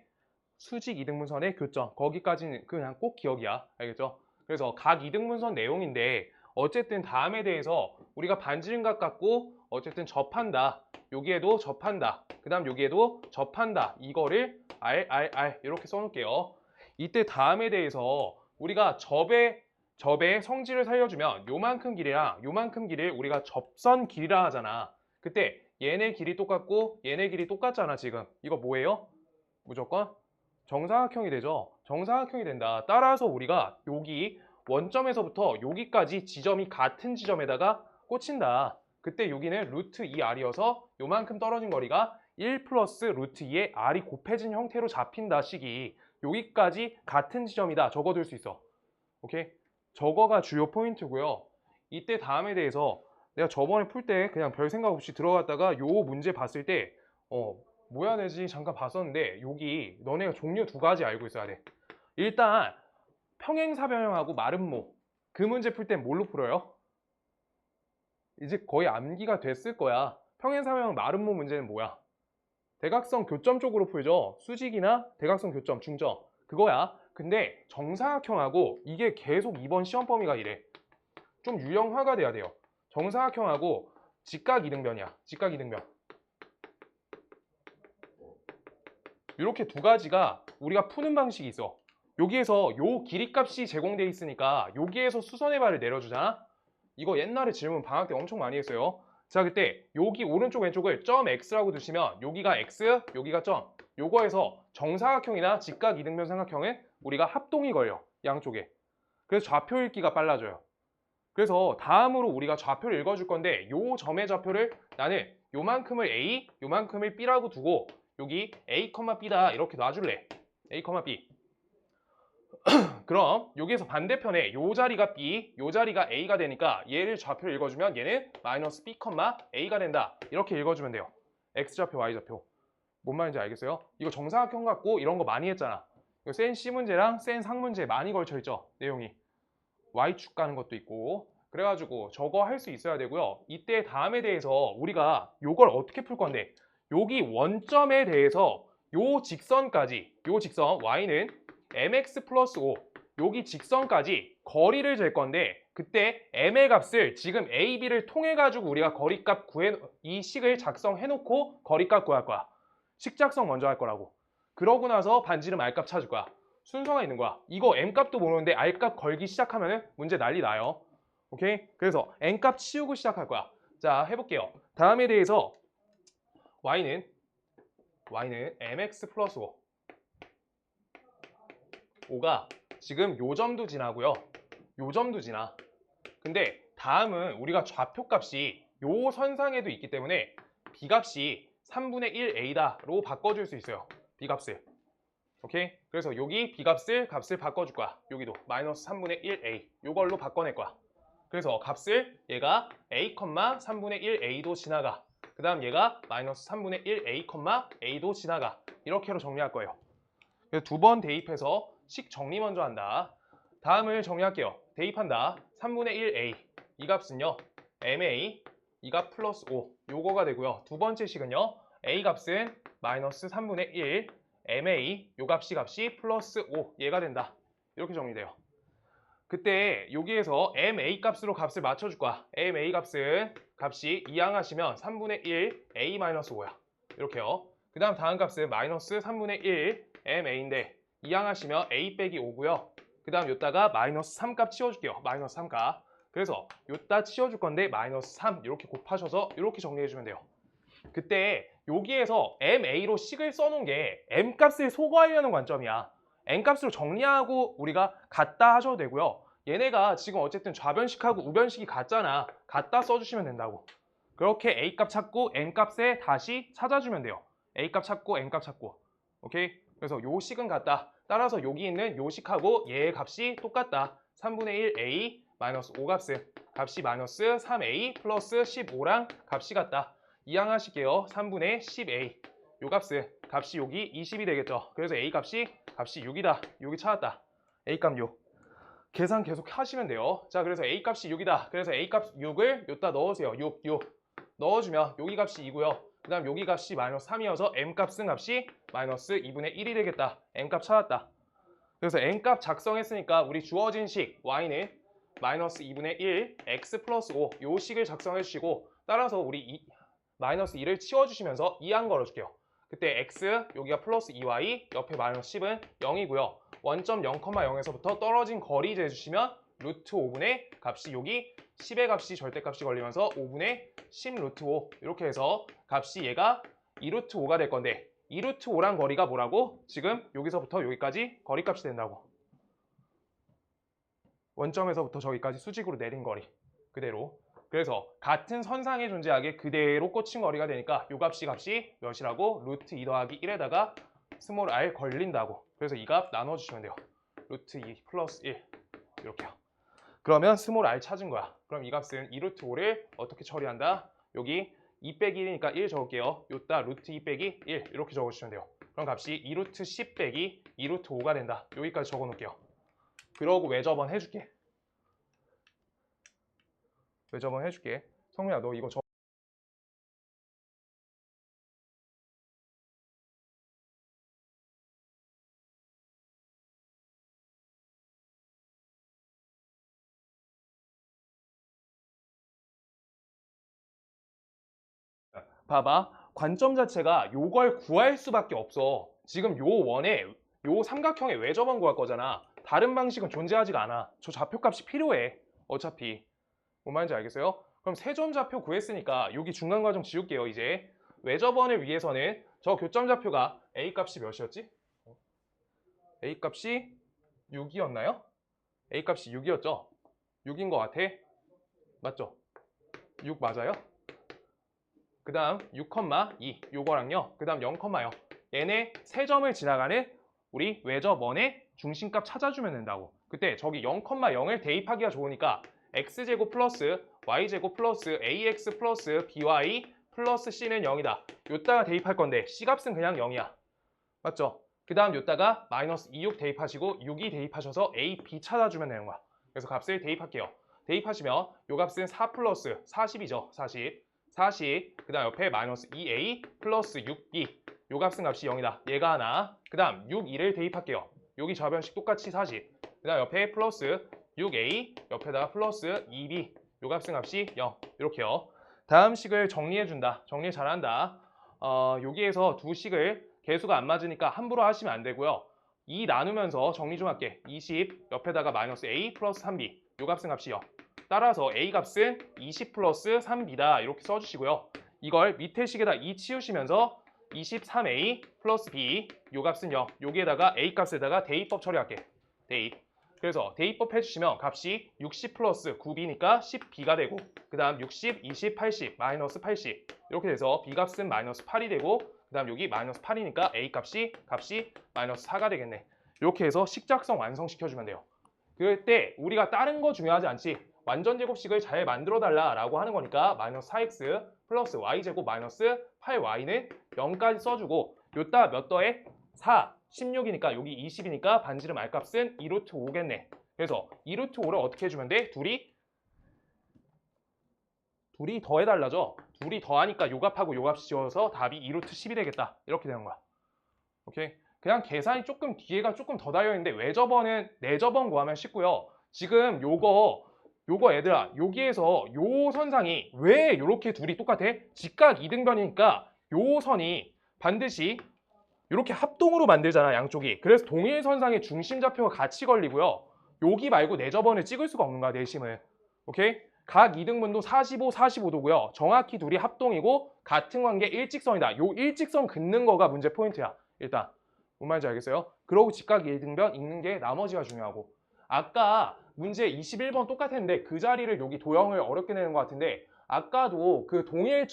수직 이등분선의 교점 거기까지는 그냥 꼭 기억이야. 알겠죠? 그래서 각 이등분선 내용인데 어쨌든 다음에 대해서 우리가 반지름각 갖고 어쨌든 접한다. 여기에도 접한다. 그 다음 여기에도 접한다. 이거를 R 이렇게 써놓을게요. 이때 다음에 대해서 우리가 접의 성질을 살려주면 요만큼 길이랑 요만큼 길이를 우리가 접선 길이라 하잖아. 그때 얘네 길이 똑같고 얘네 길이 똑같잖아. 지금 이거 뭐예요? 무조건 정사각형이 되죠. 정사각형이 된다. 따라서 우리가 여기 원점에서부터 여기까지 지점이 같은 지점에다가 꽂힌다. 그때 여기는 루트 2r이어서 요만큼 떨어진 거리가 1 플러스 루트 2의 r이 곱해진 형태로 잡힌다. 식이 여기까지 같은 지점이다. 적어둘 수 있어. 오케이? 저거가 주요 포인트고요. 이때 다음에 대해서 내가 저번에 풀 때 그냥 별 생각 없이 들어갔다가 요 문제 봤을 때 뭐 해야 되지? 잠깐 봤었는데 여기 너네가 종류 두 가지 알고 있어야 돼. 일단 평행사변형하고 마름모 그 문제 풀 땐 뭘로 풀어요? 이제 거의 암기가 됐을 거야. 평행사변형 마름모 문제는 뭐야? 대각선 교점 쪽으로 풀죠. 수직이나 대각선 교점, 중점 그거야. 근데 정사각형하고 이게 계속 이번 시험 범위가 이래. 좀 유형화가 돼야 돼요. 정사각형하고 직각 이등변이야. 직각 이등변. 이렇게 두 가지가 우리가 푸는 방식이 있어. 여기에서 요 길이값이 제공되어 있으니까 여기에서 수선의 발을 내려주잖아. 이거 옛날에 질문 방학 때 엄청 많이 했어요. 자, 그때 여기 오른쪽 왼쪽을 점 x라고 두시면 여기가 x, 여기가 점. 요거에서 정사각형이나 직각 이등변 삼각형은 우리가 합동이 걸려. 양쪽에. 그래서 좌표 읽기가 빨라져요. 그래서 다음으로 우리가 좌표를 읽어줄 건데 요 점의 좌표를 나는 요만큼을 a, 요만큼을 b라고 두고 여기 a, b다 이렇게 놔줄래. a, b. 그럼 여기에서 반대편에 요 자리가 b, 요 자리가 a가 되니까 얘를 좌표를 읽어주면 얘는 마이너스 b, a가 된다. 이렇게 읽어주면 돼요. x좌표, y좌표. 뭔 말인지 알겠어요? 이거 정사각형 같고 이런 거 많이 했잖아. 이거 센 C 문제랑 센 상 문제 많이 걸쳐있죠. 내용이. y축 가는 것도 있고. 그래가지고 저거 할 수 있어야 되고요. 이때 다음에 대해서 우리가 요걸 어떻게 풀 건데 여기 원점에 대해서 요 직선까지 요 직선 y는 mx 플러스 5 여기 직선까지 거리를 잴 건데 그때 m의 값을 지금 a, b를 통해 가지고 우리가 거리값 이 식을 작성해 놓고 거리값 구할 거야. 식 작성 먼저 할 거라고. 그러고 나서 반지름 r값 찾을 거야. 순서가 있는 거야. 이거 m값도 모르는데 r값 걸기 시작하면 문제 난리 나요. 오케이? 그래서 n값 치우고 시작할 거야. 자, 해볼게요. 다음에 대해서 y는 mx 플러스 5 5가 지금 요 점도 지나고요. 요 점도 지나. 근데 다음은 우리가 좌표값이 요 선상에도 있기 때문에 b값이 3분의 1a다로 바꿔줄 수 있어요. b값을. 오케이? 그래서 여기 b값을 바꿔줄 거야. 여기도 마이너스 3분의 1a 요걸로 바꿔낼 거야. 그래서 값을 얘가 a, 3분의 1a도 지나가. 그 다음 얘가 마이너스 3분의 1a, a도 지나가. 이렇게로 정리할 거예요. 그래서 두 번 대입해서 식 정리 먼저 한다. 다음을 정리할게요. 대입한다. 3분의 1a 이 값은요. ma 이 값 플러스 5 요거가 되고요. 두 번째 식은요. a 값은 마이너스 3분의 1 ma 요 값이 플러스 5 얘가 된다. 이렇게 정리돼요. 그때 여기에서 ma 값으로 값을 맞춰줄 거야. ma 값이 이항하시면 3분의 1 a 마이너스 5야. 이렇게요. 그 다음 값은 마이너스 3분의 1 ma인데 이항하시면 a 빼기 5고요. 그 다음 요따가 마이너스 3값 치워줄게요. 마이너스 3값. 그래서 요따 치워줄 건데 마이너스 3 이렇게 곱하셔서 이렇게 정리해주면 돼요. 그때 여기에서 ma로 식을 써놓은 게 m값을 소거하려는 관점이야. n값으로 정리하고 우리가 같다 하셔도 되고요. 얘네가 지금 어쨌든 좌변식하고 우변식이 같잖아. 같다 써주시면 된다고. 그렇게 a값 찾고 n값에 다시 찾아주면 돼요. a값 찾고 n값 찾고. 오케이? 그래서 요 식은 같다. 따라서 여기 있는 요 식하고 얘의 값이 똑같다. 3분의 1a 마이너스 5 값이 마이너스 3a 플러스 15랑 값이 같다. 이항하실게요. 3분의 10a 요 값이 여기 20이 되겠죠. 그래서 a 값이 6이다. 여기 찾았다. a 값 6. 계산 계속 하시면 돼요. 자, 그래서 A 값이 6이다. 그래서 A 값 6을 여기다 넣으세요. 6 넣어주면 여기 값이 2고요. 그 다음 여기 값이 마이너스 3이어서 M 값은 값이 마이너스 2분의 1이 되겠다. M 값 찾았다. 그래서 M 값 작성했으니까 우리 주어진 식 Y는 마이너스 2분의 1 X 플러스 5 요 식을 작성해 주시고, 따라서 우리 마이너스 2를 치워주시면서 2 안 걸어줄게요. 그때 X 여기가 플러스 2Y 옆에 마이너스 10은 0이고요. 원점 0,0에서부터 떨어진 거리 재주시면 루트 5분의 값이 여기 10의 값이 절대값이 걸리면서 5분의 10 루트 5 이렇게 해서 값이 얘가 2 루트 5가 될 건데, 2 루트 5란 거리가 뭐라고? 지금 여기서부터 여기까지 거리값이 된다고. 원점에서부터 저기까지 수직으로 내린 거리 그대로. 그래서 같은 선상에 존재하게 그대로 꽂힌 거리가 되니까 요 값이 몇이라고? 루트 2 더하기 1에다가 스몰 r 걸린다고. 그래서 이 값 나눠주시면 돼요. 루트 2 플러스 1 이렇게요. 그러면 스몰 r 찾은 거야. 그럼 이 값은 2 루트 5를 어떻게 처리한다? 여기 2 빼기 1이니까 1 적을게요. 요따 루트 2 빼기 1 이렇게 적어주시면 돼요. 그럼 값이 2 루트 10 빼기 2 루트 5가 된다. 여기까지 적어놓을게요. 그러고 외접원 해줄게. 외접원 해줄게. 성민아, 너 이거 봐봐. 관점 자체가 요걸 구할 수밖에 없어. 지금 요 원에 요 삼각형의 외접원 구할 거잖아. 다른 방식은 존재하지가 않아. 저 좌표값이 필요해. 어차피. 뭔 말인지 알겠어요? 그럼 세점 좌표 구했으니까 여기 중간 과정 지울게요. 이제 외접원을 위해서는 저 교점 좌표가 A 값이 몇이었지? A 값이 6이었나요? A 값이 6이었죠? 6인 것 같아. 맞죠? 6 맞아요? 그 다음 6,2 요거랑요. 그 다음 0,0 얘네 세 점을 지나가는 우리 외접원의 중심값 찾아주면 된다고. 그때 저기 0,0을 대입하기가 좋으니까 x제곱 플러스 y제곱 플러스 ax 플러스 by 플러스 c는 0이다. 요따가 대입할 건데 c값은 그냥 0이야. 맞죠? 그 다음 요따가 마이너스 26 대입하시고 6이 대입하셔서 a, b 찾아주면 되는 거야. 그래서 값을 대입할게요. 대입하시면 요 값은 4 플러스 40이죠. 40, 그 다음 옆에 마이너스 2a 플러스 6b 요 값은 값이 0이다. 얘가 하나. 그 다음 6, 2를 대입할게요. 여기 좌변식 똑같이 40. 그 다음 옆에 플러스 6a 옆에다가 플러스 2b 요 값은 값이 0. 이렇게요. 다음 식을 정리해준다. 정리 잘한다. 여기에서 두 식을 개수가 안 맞으니까 함부로 하시면 안 되고요. 2 나누면서 정리 좀 할게. 20 옆에다가 마이너스 a 플러스 3b 요 값은 값이 0. 따라서 A 값은 20 플러스 3B다 이렇게 써주시고요. 이걸 밑에 식에다 2 치우시면서 23A 플러스 B 요 값은 0. 여기에다가 A 값에다가 대입법 처리할게. 대입. 그래서 대입법 해주시면 값이 60 플러스 9B니까 10B가 되고, 그 다음 60, 20, 80 마이너스 80 이렇게 돼서 B 값은 마이너스 8이 되고, 그 다음 여기 마이너스 8이니까 A 값이 마이너스 4가 되겠네. 이렇게 해서 식작성 완성시켜주면 돼요. 그럴 때 우리가 다른 거 중요하지 않지. 완전 제곱식을 잘 만들어 달라라고 하는 거니까 마이너스 4x 플러스 y제곱 마이너스 8y는 0까지 써주고, 요따 몇 더해? 4, 16이니까 여기 20이니까 반지름 r값은 2루트 5겠네. 그래서 2루트 5를 어떻게 해주면 돼? 둘이 더해달라죠. 둘이 더하니까 요 값하고 요 값이 지워서 답이 2루트 10이 되겠다. 이렇게 되는 거야. 오케이? 그냥 계산이 조금 뒤에가 조금 더 달려있는데 외접원은 내접원 구하면 쉽고요. 지금 요거 얘들아, 여기에서 요 선상이 왜 이렇게 둘이 똑같아? 직각 이등변이니까 요 선이 반드시 이렇게 합동으로 만들잖아, 양쪽이. 그래서 동일 선상의 중심 좌표가 같이 걸리고요. 여기 말고 내접원을 찍을 수가 없는 거야, 내심을. 오케이? 각 이등분도 45, 45도고요. 정확히 둘이 합동이고 같은 관계 일직선이다. 요 일직선 긋는 거가 문제 포인트야. 일단 뭔 말인지 알겠어요? 그러고 직각 이등변 읽는 게 나머지가 중요하고. 아까 문제 21번 똑같았는데 그 자리를 여기 도형을 어렵게 내는 것 같은데, 아까도 그 동일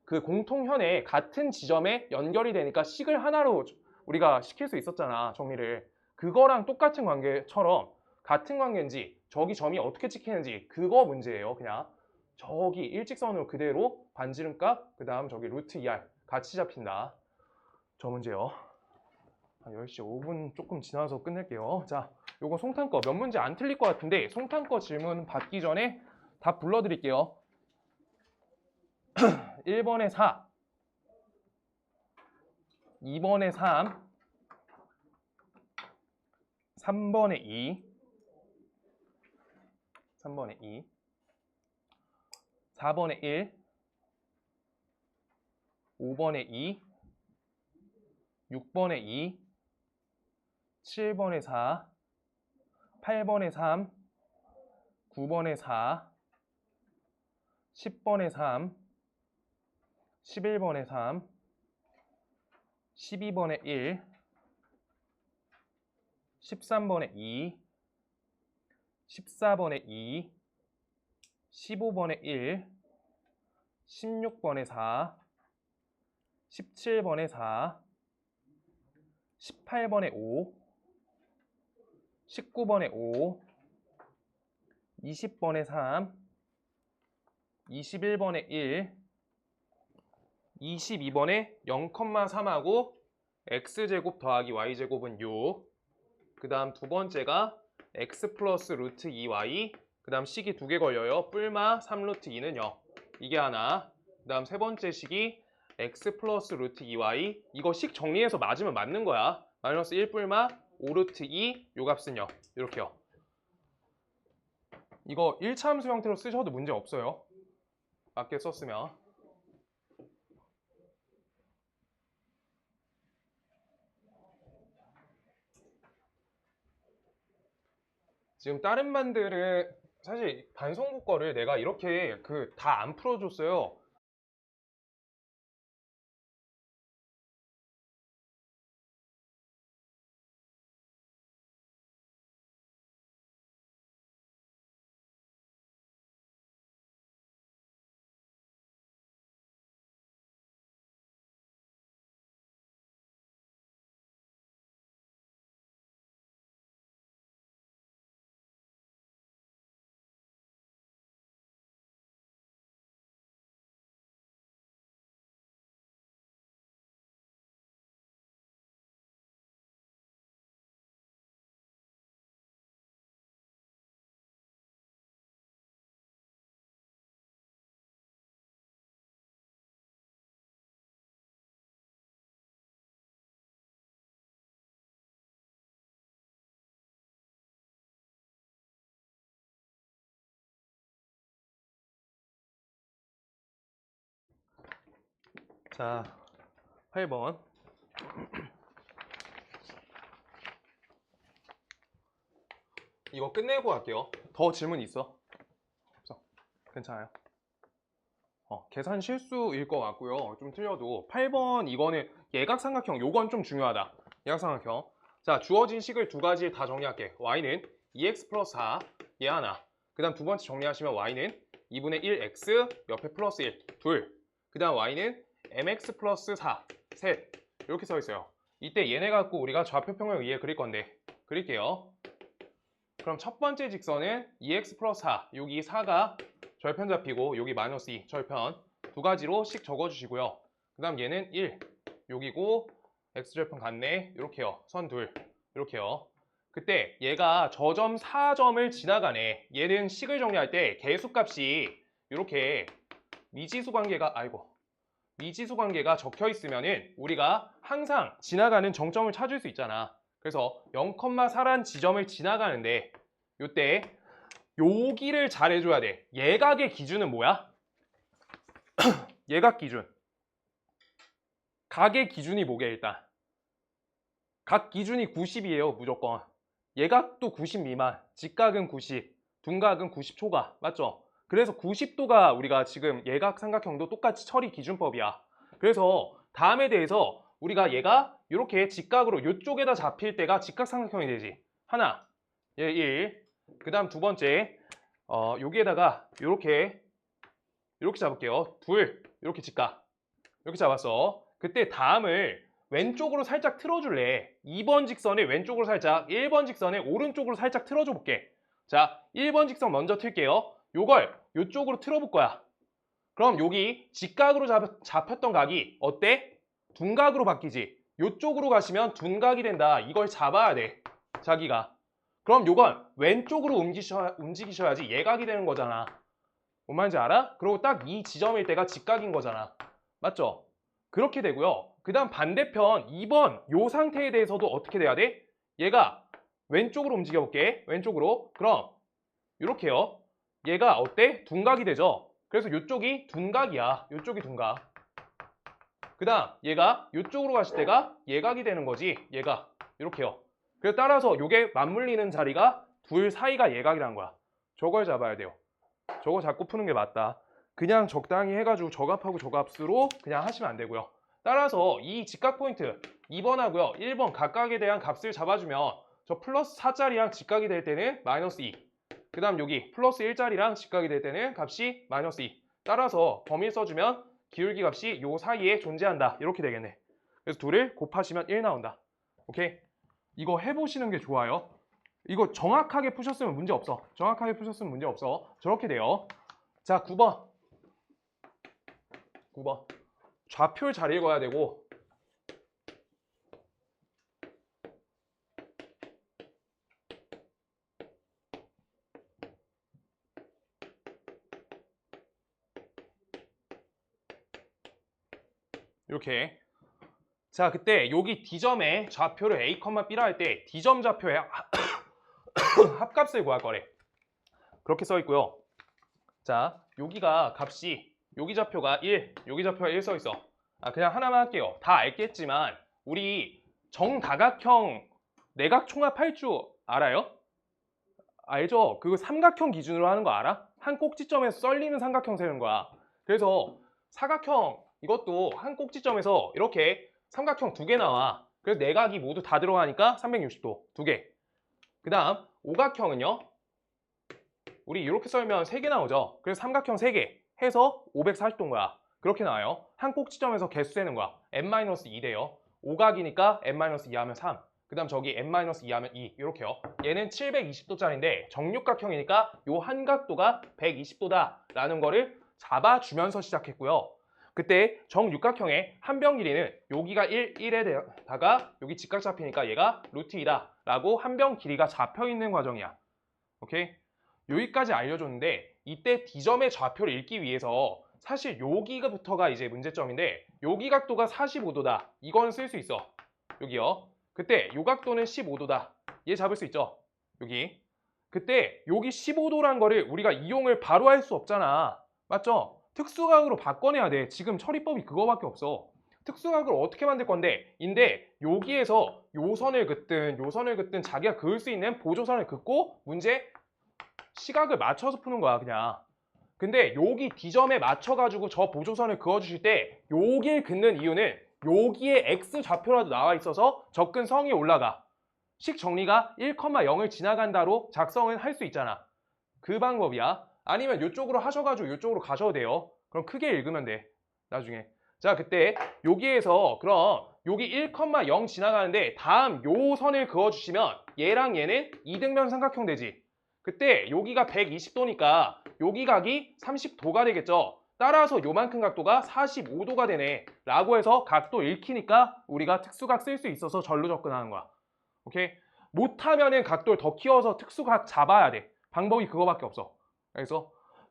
그 공통현에 같은 지점에 연결이 되니까 식을 하나로 우리가 시킬 수 있었잖아, 정리를. 그거랑 똑같은 관계처럼 같은 관계인지 저기 점이 어떻게 찍히는지 그거 문제예요. 그냥 저기 일직선으로 그대로 반지름값 그 다음 저기 루트 2r 같이 잡힌다. 저 문제요. 10시 5분 조금 지나서 끝낼게요. 자, 요거 송탄 거 몇 문제 안 틀릴 것 같은데 송탄 거 질문 받기 전에 답 불러드릴게요. 1번에 4, 2번에 3, 3번에 2, 3번에 2, 4번에 1, 5번에 2, 6번에 2, 7번에 4, 8번에 3, 9번에 4, 10번에 3, 11번에 3, 12번에 1, 13번에 2, 14번에 2, 15번에 1, 16번에 4, 17번에 4, 18번에 5, 19번에 5, 20번에 3, 21번에 1, 22번에 0,3하고 x제곱 더하기 y제곱은 6. 그 다음 두 번째가 x 플러스 루트 2y. 그 다음 식이 두 개 걸려요. 뿔마 3 루트 2는 0. 이게 하나. 그 다음 세 번째 식이 x 플러스 루트 2y. 이거 식 정리해서 맞으면 맞는 거야. 마이너스 1 뿔마 5 루트 2. 요 값은 0. 이렇게요. 이거 1차 함수 형태로 쓰셔도 문제 없어요. 맞게 썼으면. 지금 다른 반들은 사실 반송국 거를 내가 이렇게 다 안 풀어줬어요. 자, 8번. 이거 끝내고 갈게요. 더 질문 있어? 없어. 괜찮아요. 계산 실수일 것 같고요. 좀 틀려도 8번 이거는 예각삼각형. 요건 좀 중요하다. 예각삼각형. 자, 주어진 식을 두 가지 다 정리할게. y는 2x 플러스 4, 얘 하나. 그 다음 두 번째 정리하시면 y는 2분의 1x 옆에 플러스 1, 둘. 그 다음 y는 mx 플러스 4, 셋. 이렇게 써 있어요. 이때 얘네 갖고 우리가 좌표 평형 위에 그릴 건데 그릴게요. 그럼 첫 번째 직선은 2x 플러스 4, 여기 4가 절편 잡히고 여기 마이너스 2, 절편. 두 가지로 식 적어주시고요. 그 다음 얘는 1, 여기고 x절편 같네. 이렇게요. 선 둘. 이렇게요. 그때 얘가 저점 4점을 지나가네. 얘는 식을 정리할 때 개수값이 이렇게 미지수 관계가 적혀 있으면은 우리가 항상 지나가는 정점을 찾을 수 있잖아. 그래서 0,4란 지점을 지나가는데 요때 여기를 잘 해줘야 돼. 예각의 기준은 뭐야? 예각 기준. 각의 기준이 뭐게 일단? 각 기준이 90이에요. 무조건. 예각도 90 미만, 직각은 90, 둔각은 90 초과. 맞죠? 그래서 90도가 우리가 지금 예각 삼각형도 똑같이 처리 기준법이야. 그래서 다음에 대해서 우리가 얘가 이렇게 직각으로 이쪽에다 잡힐 때가 직각 삼각형이 되지. 하나, 얘 1. 그 다음 두 번째, 여기에다가 이렇게 잡을게요. 둘, 이렇게 직각. 이렇게 잡았어. 그때 다음을 왼쪽으로 살짝 틀어줄래. 2번 직선에 왼쪽으로 살짝, 1번 직선에 오른쪽으로 살짝 틀어줘 볼게. 자, 1번 직선 먼저 틀게요. 요걸 이쪽으로 틀어볼 거야. 그럼 여기 직각으로 잡혔던 각이 어때? 둔각으로 바뀌지. 이쪽으로 가시면 둔각이 된다. 이걸 잡아야 돼. 자기가. 그럼 요건 왼쪽으로 움직이셔야지 예각이 되는 거잖아. 뭔 말인지 알아? 그리고 딱 이 지점일 때가 직각인 거잖아. 맞죠? 그렇게 되고요. 그 다음 반대편 2번 요 상태에 대해서도 어떻게 돼야 돼? 얘가 왼쪽으로 움직여 볼게. 왼쪽으로. 그럼 이렇게요. 얘가 어때? 둔각이 되죠? 그래서 이쪽이 둔각이야. 이쪽이 둔각. 그 다음 얘가 이쪽으로 갔을 때가 예각이 되는 거지. 얘가 이렇게요. 그래서 따라서 이게 맞물리는 자리가 둘 사이가 예각이라는 거야. 저걸 잡아야 돼요. 저거 잡고 푸는 게 맞다. 그냥 적당히 해가지고 저값하고 저값으로 그냥 하시면 안 되고요. 따라서 이 직각 포인트 2번하고요 1번 각각에 대한 값을 잡아주면 저 플러스 4짜리랑 직각이 될 때는 마이너스 2. 그 다음 여기 플러스 1짜리랑 직각이 될 때는 값이 마이너스 2. 따라서 범위 써주면 기울기 값이 요 사이에 존재한다. 이렇게 되겠네. 그래서 둘을 곱하시면 1 나온다. 오케이? 이거 해보시는 게 좋아요. 이거 정확하게 푸셨으면 문제 없어. 정확하게 푸셨으면 문제 없어. 저렇게 돼요. 자, 9번. 9번. 좌표를 잘 읽어야 되고 이렇게. 자, 그때 여기 D점에 좌표를 A, B라 할 때 D점 좌표의 합값을 구할 거래. 그렇게 써 있고요. 자, 여기가 값이 여기 좌표가 1, 여기 좌표가 1 써 있어. 그냥 하나만 할게요. 다 알겠지만 우리 정다각형 내각 총합할 줄 알아요? 알죠? 그거 삼각형 기준으로 하는 거 알아? 한 꼭지점에서 썰리는 삼각형 세우는 거야. 그래서 사각형 이것도 한 꼭지점에서 이렇게 삼각형 2개 나와. 그래서 내각이 모두 다 들어가니까 360도 2개. 그 다음 오각형은요. 우리 이렇게 썰면 3개 나오죠. 그래서 삼각형 3개 해서 540도인 거야. 그렇게 나와요. 한 꼭지점에서 개수 세는 거야. n-2 돼요. 오각이니까 n-2 하면 3. 그 다음 저기 n-2 하면 2 이렇게요. 얘는 720도짜리인데 정육각형이니까 요 한 각도가 120도다 라는 거를 잡아주면서 시작했고요. 그때 정육각형의 한 변 길이는 여기가 1에다가 여기 직각 잡히니까 얘가 루트 2다 라고 한 변 길이가 잡혀있는 과정이야. 오케이? 여기까지 알려줬는데 이때 D점의 좌표를 읽기 위해서 사실 여기부터가 이제 문제점인데 여기 각도가 45도다. 이건 쓸 수 있어. 여기요. 그때 요 각도는 15도다. 얘 잡을 수 있죠. 여기. 그때 여기 15도란 거를 우리가 이용을 바로 할 수 없잖아. 맞죠? 특수각으로 바꿔내야 돼. 지금 처리법이 그거밖에 없어. 특수각을 어떻게 만들 건데 인데 여기에서 요 선을 긋든 자기가 그을 수 있는 보조선을 긋고 문제 시각을 맞춰서 푸는 거야 그냥. 근데 여기 D점에 맞춰가지고 저 보조선을 그어주실 때 여기를 긋는 이유는 여기에 X 좌표라도 나와 있어서 접근성이 올라가. 식 정리가 1,0을 지나간다로 작성은 할 수 있잖아. 그 방법이야. 아니면 이쪽으로 하셔가지고 이쪽으로 가셔도 돼요. 그럼 크게 읽으면 돼. 나중에. 자, 그때 여기에서 그럼 여기 1,0 지나가는데 다음 요 선을 그어주시면 얘랑 얘는 이등변 삼각형 되지. 그때 여기가 120도니까 여기 각이 30도가 되겠죠. 따라서 요만큼 각도가 45도가 되네 라고 해서 각도 읽히니까 우리가 특수각 쓸 수 있어서 절로 접근하는 거야. 오케이? 못하면은 각도를 더 키워서 특수각 잡아야 돼. 방법이 그거밖에 없어.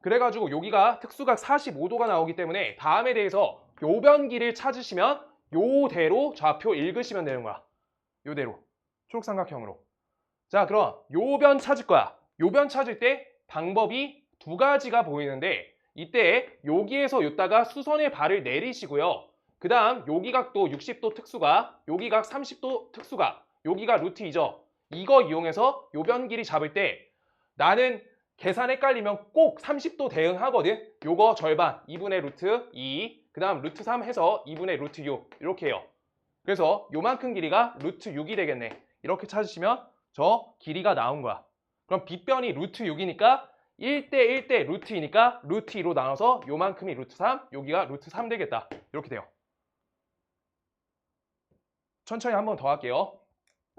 그래가지고 여기가 특수각 45도가 나오기 때문에 다음에 대해서 요변기를 찾으시면 요대로 좌표 읽으시면 되는 거야. 요대로 초록삼각형으로. 자, 그럼 요변 찾을 거야. 요변 찾을 때 방법이 두 가지가 보이는데 이때 여기에서 요따가 수선의 발을 내리시고요. 그 다음 여기 각도 60도 특수각, 여기 각 30도 특수각, 여기가 루트 2죠. 이거 이용해서 요변 길이 잡을 때 나는 계산 헷갈리면 꼭 30도 대응하거든. 요거 절반 2분의 루트 2, 그 다음 루트 3 해서 2분의 루트 6 이렇게 해요. 그래서 요만큼 길이가 루트 6이 되겠네. 이렇게 찾으시면 저 길이가 나온 거야. 그럼 빗변이 루트 6이니까 1대 1대 루트 2니까 루트 2로 나눠서 요만큼이 루트 3, 여기가 루트 3 되겠다. 이렇게 돼요. 천천히 한 번 더 할게요.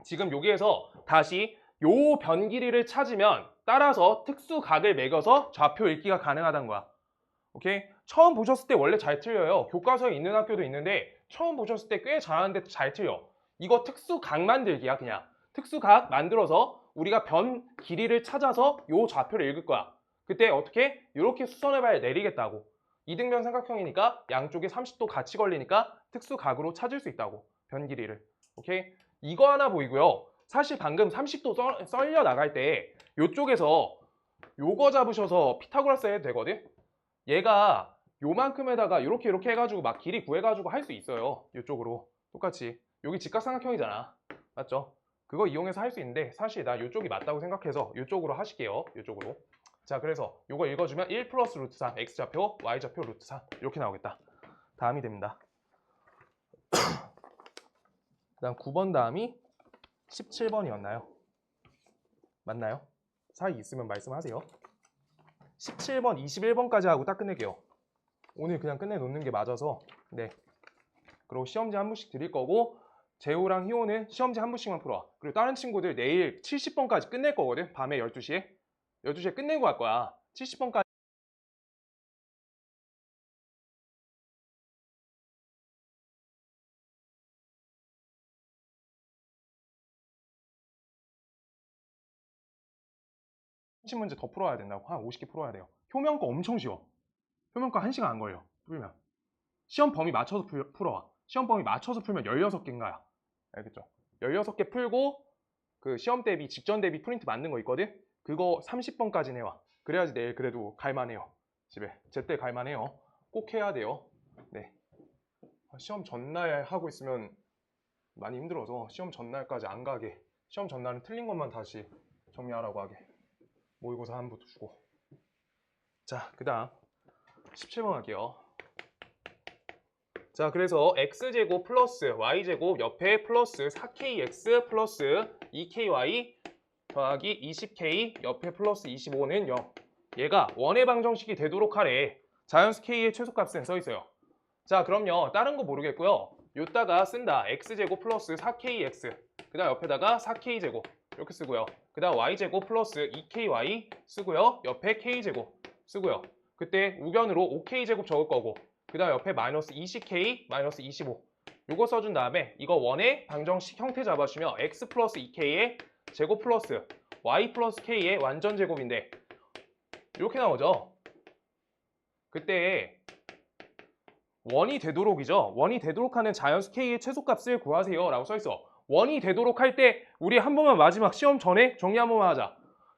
지금 여기에서 다시 요 변 길이를 찾으면 따라서 특수각을 매겨서 좌표 읽기가 가능하다는 거야. 오케이? 처음 보셨을 때 원래 잘 틀려요. 교과서에 있는 학교도 있는데 처음 보셨을 때 꽤 잘하는데 잘 틀려. 이거 특수각 만들기야 그냥. 특수각 만들어서 우리가 변 길이를 찾아서 요 좌표를 읽을 거야. 그때 어떻게? 이렇게 수선해봐야 내리겠다고. 이등변 삼각형이니까 양쪽에 30도 같이 걸리니까 특수각으로 찾을 수 있다고. 변 길이를. 오케이? 이거 하나 보이고요. 사실 방금 30도 썰려 나갈 때 요쪽에서 요거 잡으셔서 피타고라스 해도 되거든? 얘가 요만큼에다가 이렇게 해가지고 막 길이 구해가지고 할 수 있어요. 이쪽으로 똑같이. 여기 직각삼각형이잖아. 맞죠? 그거 이용해서 할 수 있는데 사실 나 이쪽이 맞다고 생각해서 이쪽으로 하실게요. 이쪽으로. 자, 그래서 요거 읽어주면 1 플러스 루트 3 x좌표 y좌표 루트 3 이렇게 나오겠다. 다음이 됩니다. 그다음 9번 다음이 17번이었나요? 맞나요? 사이 있으면 말씀하세요. 17번, 21번까지 하고 딱 끝낼게요. 오늘 그냥 끝내놓는 게 맞아서. 네. 그리고 시험지 한 분씩 드릴 거고 재호랑 희호는 시험지 한 분씩만 풀어와. 그리고 다른 친구들 내일 70번까지 끝낼 거거든. 밤에 12시에. 12시에 끝내고 갈 거야. 70번까지. 문제 더 풀어야 된다고. 한 50개 풀어야 돼요. 효면 거 엄청 쉬워. 효면 거 1시간 안 걸려. 풀면. 시험 범위 맞춰서 풀어와. 시험 범위 맞춰서 풀면 16개인가야. 알겠죠? 16개 풀고 그 시험 대비, 직전 대비 프린트 만든 거 있거든? 그거 30번까지 해와. 그래야지 내일 그래도 갈만해요. 집에. 제때 갈만해요. 꼭 해야 돼요. 네. 시험 전날 하고 있으면 많이 힘들어서 시험 전날까지 안 가게. 시험 전날은 틀린 것만 다시 정리하라고 하게. 모의고사 한 부도 주고. 자, 그 다음 17번 할게요. 자, 그래서 x제곱 플러스 y제곱 옆에 플러스 4kx 플러스 2ky 더하기 20k 옆에 플러스 25는 0. 얘가 원의 방정식이 되도록 하래. 자연수 k의 최소값은 써있어요. 자, 그럼요. 다른 거 모르겠고요. 요따가 쓴다. x제곱 플러스 4kx 그 다음 옆에다가 4k제곱 이렇게 쓰고요. 그 다음 y제곱 플러스 2ky 쓰고요. 옆에 k제곱 쓰고요. 그때 우변으로 5k제곱 적을 거고 그 다음 옆에 마이너스 20k 마이너스 25 요거 써준 다음에 이거 원의 방정식 형태 잡아주면 x 플러스 2k의 제곱 플러스 y 플러스 k의 완전 제곱인데 이렇게 나오죠. 그때 원이 되도록이죠. 원이 되도록 하는 자연수 k의 최소값을 구하세요 라고 써있어. 원이 되도록 할 때 우리 한 번만 마지막 시험 전에 정리 한 번만 하자.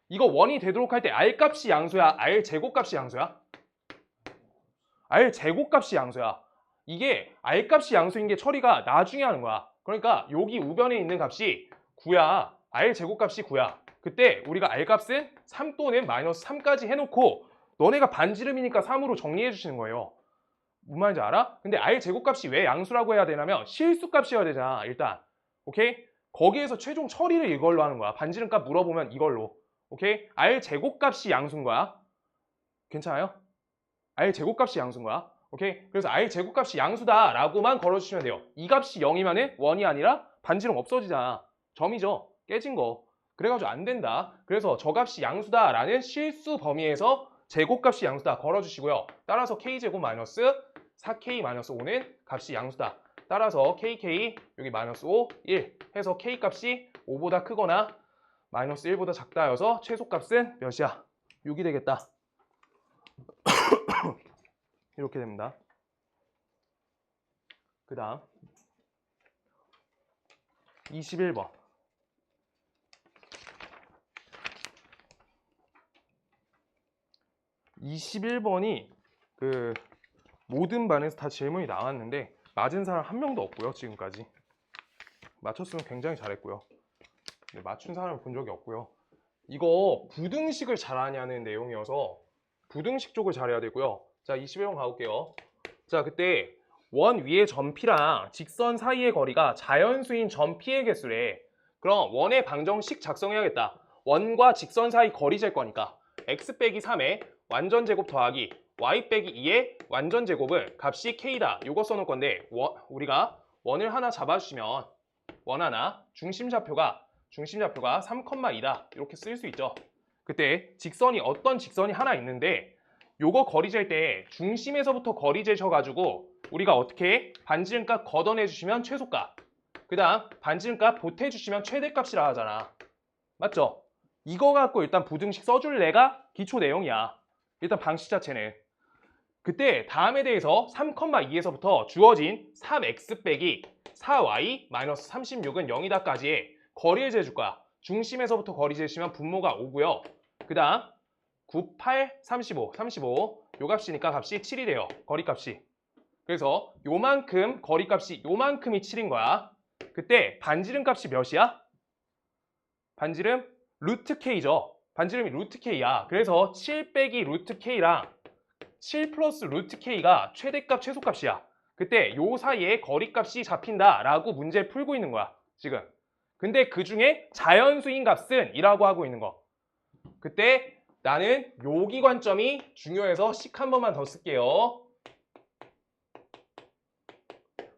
이거 원이 되도록 할 때 r 값이 양수야? r 제곱값이 양수야? r 제곱값이 양수야. 이게 r 값이 양수인 게 처리가 나중에 하는 거야. 그러니까 여기 우변에 있는 값이 9야. r 제곱값이 9야. 그때 우리가 r 값은 3 또는 마이너스 3까지 해놓고 너네가 반지름이니까 3으로 정리해 주시는 거예요. 무슨 말인지 알아? 근데 r 제곱값이 왜 양수라고 해야 되냐면 실수값이어야 되잖아. 일단 오케이? 거기에서 최종 처리를 이걸로 하는 거야. 반지름값 물어보면 이걸로. 오케이? r 제곱값이 양수인 거야. 괜찮아요? r 제곱값이 양수인 거야. 오케이? 그래서 r 제곱값이 양수다라고만 걸어주시면 돼요. 이 값이 0이면은 원이 아니라 반지름 없어지잖아. 점이죠. 깨진 거. 그래가지고 안 된다. 그래서 저 값이 양수다라는 실수 범위에서 제곱값이 양수다 걸어주시고요. 따라서 k제곱 마이너스 4k 마이너스 5는 값이 양수다. 따라서 kk 여기 마이너스 5, 1 해서 k 값이 5보다 크거나 마이너스 1보다 작다여서 최소값은 몇이야? 6이 되겠다. 이렇게 됩니다. 그 다음 21번. 21번이 그 모든 반에서 다 질문이 나왔는데 맞은 사람 한 명도 없고요. 지금까지 맞췄으면 굉장히 잘했고요. 네, 맞춘 사람을 본 적이 없고요. 이거 부등식을 잘하냐는 내용이어서 부등식 쪽을 잘해야 되고요. 자, 21번 가볼게요. 자, 그때 원 위의 점 P랑 직선 사이의 거리가 자연수인 점 P의 개수래. 그럼 원의 방정식 작성해야겠다. 원과 직선 사이 거리 잴 거니까 x 빼기 3의 완전 제곱 더하기 y 빼기 2의 완전 제곱은 값이 k다. 요거 써놓을 건데 우리가 원을 하나 잡아주시면 원 하나 중심좌표가 3,2다 이렇게 쓸 수 있죠. 그때 직선이 어떤 직선이 하나 있는데 요거 거리 잴 때 중심에서부터 거리 재셔가지고 우리가 어떻게 반지름값 걷어내주시면 최소값 그 다음 반지름값 보태주시면 최대값이라 하잖아. 맞죠? 이거 갖고 일단 부등식 써줄래가 기초 내용이야. 일단 방식 자체는. 그때 다음에 대해서 3,2에서부터 주어진 3x 빼기 4y 마이너스 36은 0이다까지의 거리를 재줄 거야. 중심에서부터 거리 재시면 분모가 5고요. 그 다음 9, 8, 35, 35 요 값이니까 값이 7이 돼요. 거리값이. 그래서 요만큼 거리값이 요만큼이 7인 거야. 그때 반지름 값이 몇이야? 반지름 루트 k죠. 반지름이 루트 k야. 그래서 7 빼기 루트 k랑 7 플러스 루트 k가 최대값 최소값이야. 그때 요 사이에 거리값이 잡힌다라고 문제를 풀고 있는 거야. 지금. 근데 그 중에 자연수인 값은 이라고 하고 있는 거. 그때 나는 여기 관점이 중요해서 식 한 번만 더 쓸게요.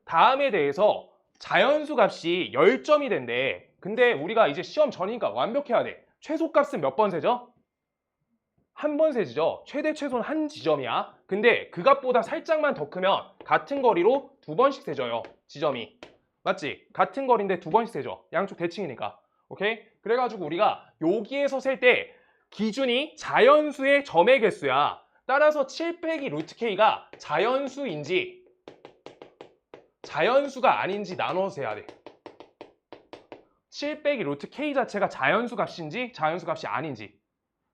다음에 대해서 자연수 값이 10점이 된대. 근데 우리가 이제 시험 전이니까 완벽해야 돼. 최소값은 몇 번 세죠? 한 번 세지죠. 최대 최소는 한 지점이야. 근데 그 값보다 살짝만 더 크면 같은 거리로 2번씩 세져요. 지점이. 맞지? 같은 거리인데 2번씩 세져. 양쪽 대칭이니까. 오케이? 그래가지고 우리가 여기에서 셀 때 기준이 자연수의 점의 개수야. 따라서 7 빼기 루트 k가 자연수인지 자연수가 아닌지 나눠서 해야 돼. 7 빼기 루트 k 자체가 자연수 값인지 자연수 값이 아닌지.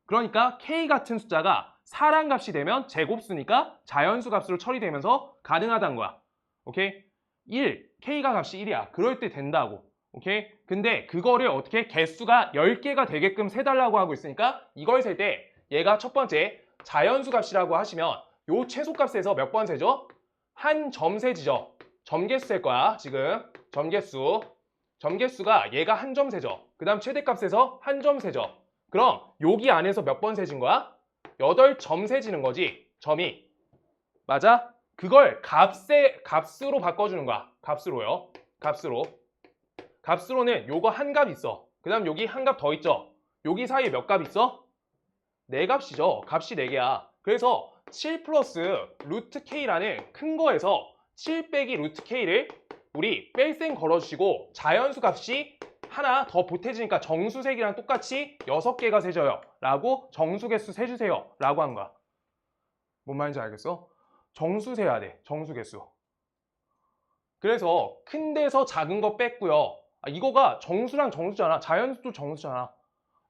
그러니까 k 같은 숫자가 사랑 값이 되면 제곱수니까 자연수 값으로 처리되면서 가능하다는 거야. 오케이? 1, k가 값이 1이야. 그럴 때 된다고. 오케이? 근데 그거를 어떻게 개수가 10개가 되게끔 세달라고 하고 있으니까 이걸 셀 때 얘가 첫 번째 자연수 값이라고 하시면 요 최소값에서 몇 번 세죠? 한 점 세지죠. 점개수 셀 거야. 지금 점개수. 점개수가 얘가 한 점 세죠. 그 다음 최대값에서 한 점 세죠. 그럼 여기 안에서 몇 번 세진 거야? 8점 세지는 거지. 점이. 맞아? 그걸 값으로 바꿔주는 거야. 값으로요. 값으로. 값으로는 요거 한 값 있어. 그 다음 여기 한 값 더 있죠. 여기 사이에 몇 값 있어? 4값이죠. 값이 4개야. 그래서 7 플러스 루트 k라는 큰 거에서 7 빼기 루트 k를 우리 뺄셈 걸어주시고 자연수 값이 하나 더 보태지니까 정수색이랑 똑같이 6개가 세져요. 라고 정수개수 세주세요. 라고 한 거야. 뭔 말인지 알겠어? 정수 세야 돼. 정수개수. 그래서 큰 데서 작은 거 뺐고요. 이거가 정수랑 정수잖아. 자연수도 정수잖아.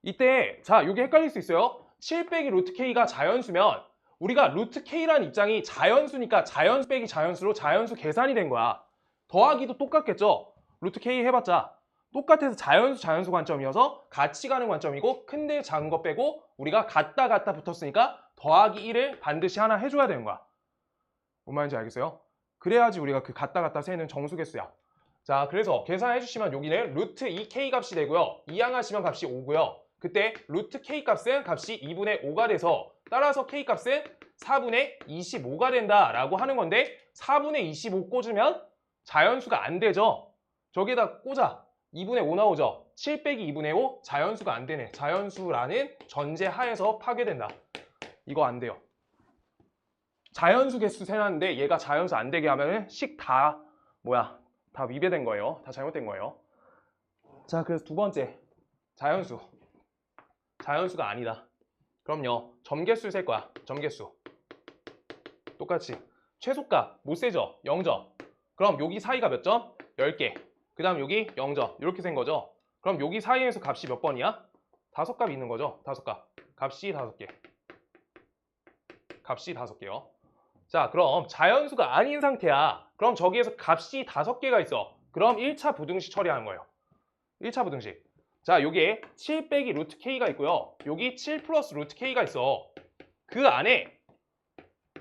이때 자 여기 헷갈릴 수 있어요. 7 빼기 루트 k가 자연수면 우리가 루트 k라는 입장이 자연수니까 자연수 빼기 자연수로 자연수 계산이 된 거야. 더하기도 똑같겠죠. 루트 k 해봤자 똑같아서 자연수 관점이어서 같이 가는 관점이고 큰데 작은 거 빼고 우리가 같다 붙었으니까 더하기 1을 반드시 하나 해줘야 되는 거야. 뭔 말인지 알겠어요? 그래야지 우리가 그 같다 세는 정수개수야. 자, 그래서 계산해 주시면 여기는 루트 2k 값이 되고요. 이항하시면 값이 5고요. 그때 루트 k 값은 값이 2분의 5가 돼서 따라서 k 값은 4분의 25가 된다라고 하는 건데 4분의 25 꽂으면 자연수가 안 되죠. 저기에다 꽂아. 2분의 5 나오죠. 7 빼기 2분의 5 자연수가 안 되네. 자연수라는 전제 하에서 파괴된다. 이거 안 돼요. 자연수 개수 세놨는데 얘가 자연수 안 되게 하면은 식 다 다 위배된 거예요. 다 잘못된 거예요. 자, 그래서 두 번째 자연수. 자연수가 아니다. 그럼요. 점개수 셀 거야. 점개수. 똑같이. 최소값 못 세죠. 0점. 그럼 여기 사이가 몇 점? 10개. 그 다음 여기 0점. 이렇게 센 거죠. 그럼 여기 사이에서 값이 몇 번이야? 5값 있는 거죠. 5값. 값이 5개. 값이 5개요. 자, 그럼 자연수가 아닌 상태야. 그럼 저기에서 값이 5개가 있어. 그럼 1차 부등식 처리하는 거예요. 1차 부등식. 자, 여기에 7 빼기 루트 k가 있고요. 여기 7 플러스 루트 k가 있어. 그 안에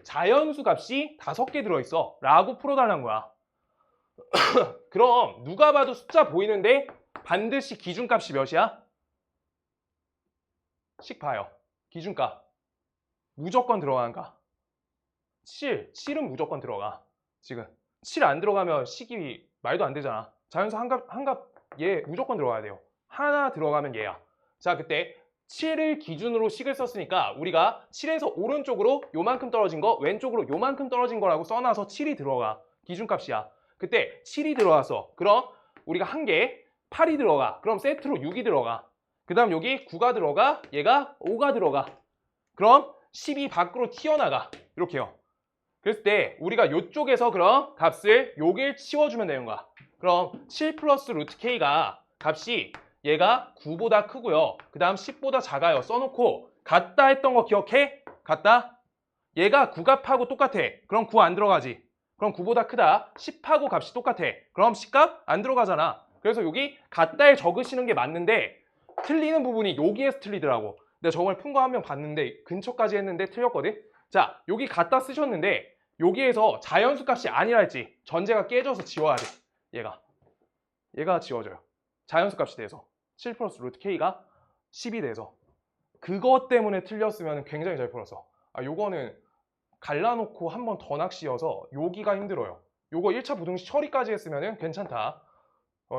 자연수 값이 5개 들어있어. 라고 풀어달라는 거야. 그럼 누가 봐도 숫자 보이는데 반드시 기준값이 몇이야? 식 봐요. 기준값. 무조건 들어가는가? 7은 무조건 들어가. 지금 7 안 들어가면 식이 말도 안 되잖아. 자연수 한 값 얘 무조건 들어가야 돼요. 하나 들어가면 얘야. 자, 그때 7을 기준으로 식을 썼으니까 우리가 7에서 오른쪽으로 요만큼 떨어진 거, 왼쪽으로 요만큼 떨어진 거라고 써놔서 7이 들어가. 기준값이야. 그때 7이 들어갔어. 그럼 우리가 한 개 8이 들어가. 그럼 세트로 6이 들어가. 그 다음 여기 9가 들어가, 얘가 5가 들어가. 그럼 10이 밖으로 튀어나가. 이렇게요. 그랬을 때 우리가 이쪽에서 그럼 값을 여길 치워주면 되는 거야. 그럼 7 플러스 루트 k가 값이 얘가 9보다 크고요. 그 다음 10보다 작아요. 써놓고 같다 했던 거 기억해? 같다? 얘가 9값하고 똑같아. 그럼 9 안 들어가지. 그럼 9보다 크다. 10하고 값이 똑같아. 그럼 10값 안 들어가잖아. 그래서 여기 같다에 적으시는 게 맞는데 틀리는 부분이 여기에서 틀리더라고. 내가 저번에 푼 거 한 명 봤는데 근처까지 했는데 틀렸거든. 자, 여기 갖다 쓰셨는데 여기에서 자연수 값이 아니라 했지. 전제가 깨져서 지워야 돼. 얘가 지워져요. 자연수 값이 돼서 7 플러스 루트 k가 10이 돼서 그것 때문에 틀렸으면 굉장히 잘 풀었어. 요거는 갈라놓고 한 번 더 낚시여서 여기가 힘들어요. 요거 1차 부등식 처리까지 했으면 괜찮다.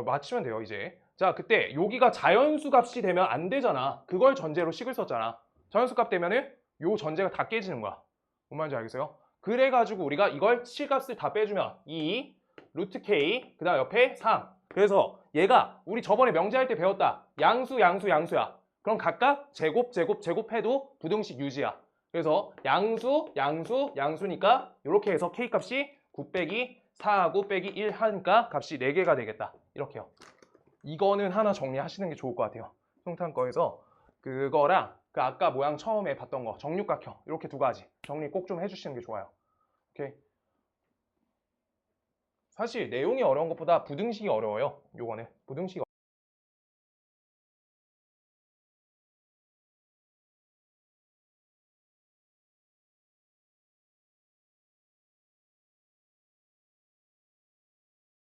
맞추면 돼요 이제. 자, 그때 여기가 자연수 값이 되면 안 되잖아. 그걸 전제로 식을 썼잖아. 자연수 값 되면은 요 전제가 다 깨지는 거야. 뭔 말인지 알겠어요? 그래가지고 우리가 이걸 7값을 다 빼주면 2 루트 k 그 다음 옆에 3. 그래서 얘가 우리 저번에 명제할 때 배웠다. 양수야. 그럼 각각 제곱 해도 부등식 유지야. 그래서 양수니까 이렇게 해서 k 값이 9 빼기 4하고 빼기 1 하니까 값이 4개가 되겠다. 이렇게요. 이거는 하나 정리하시는 게 좋을 것 같아요. 송탄 거에서 그거랑 그 아까 모양 처음에 봤던 거 정육각형 이렇게 두 가지 정리 꼭 좀 해주시는 게 좋아요. 오케이. 사실 내용이 어려운 것보다 부등식이 어려워요. 요거는 부등식이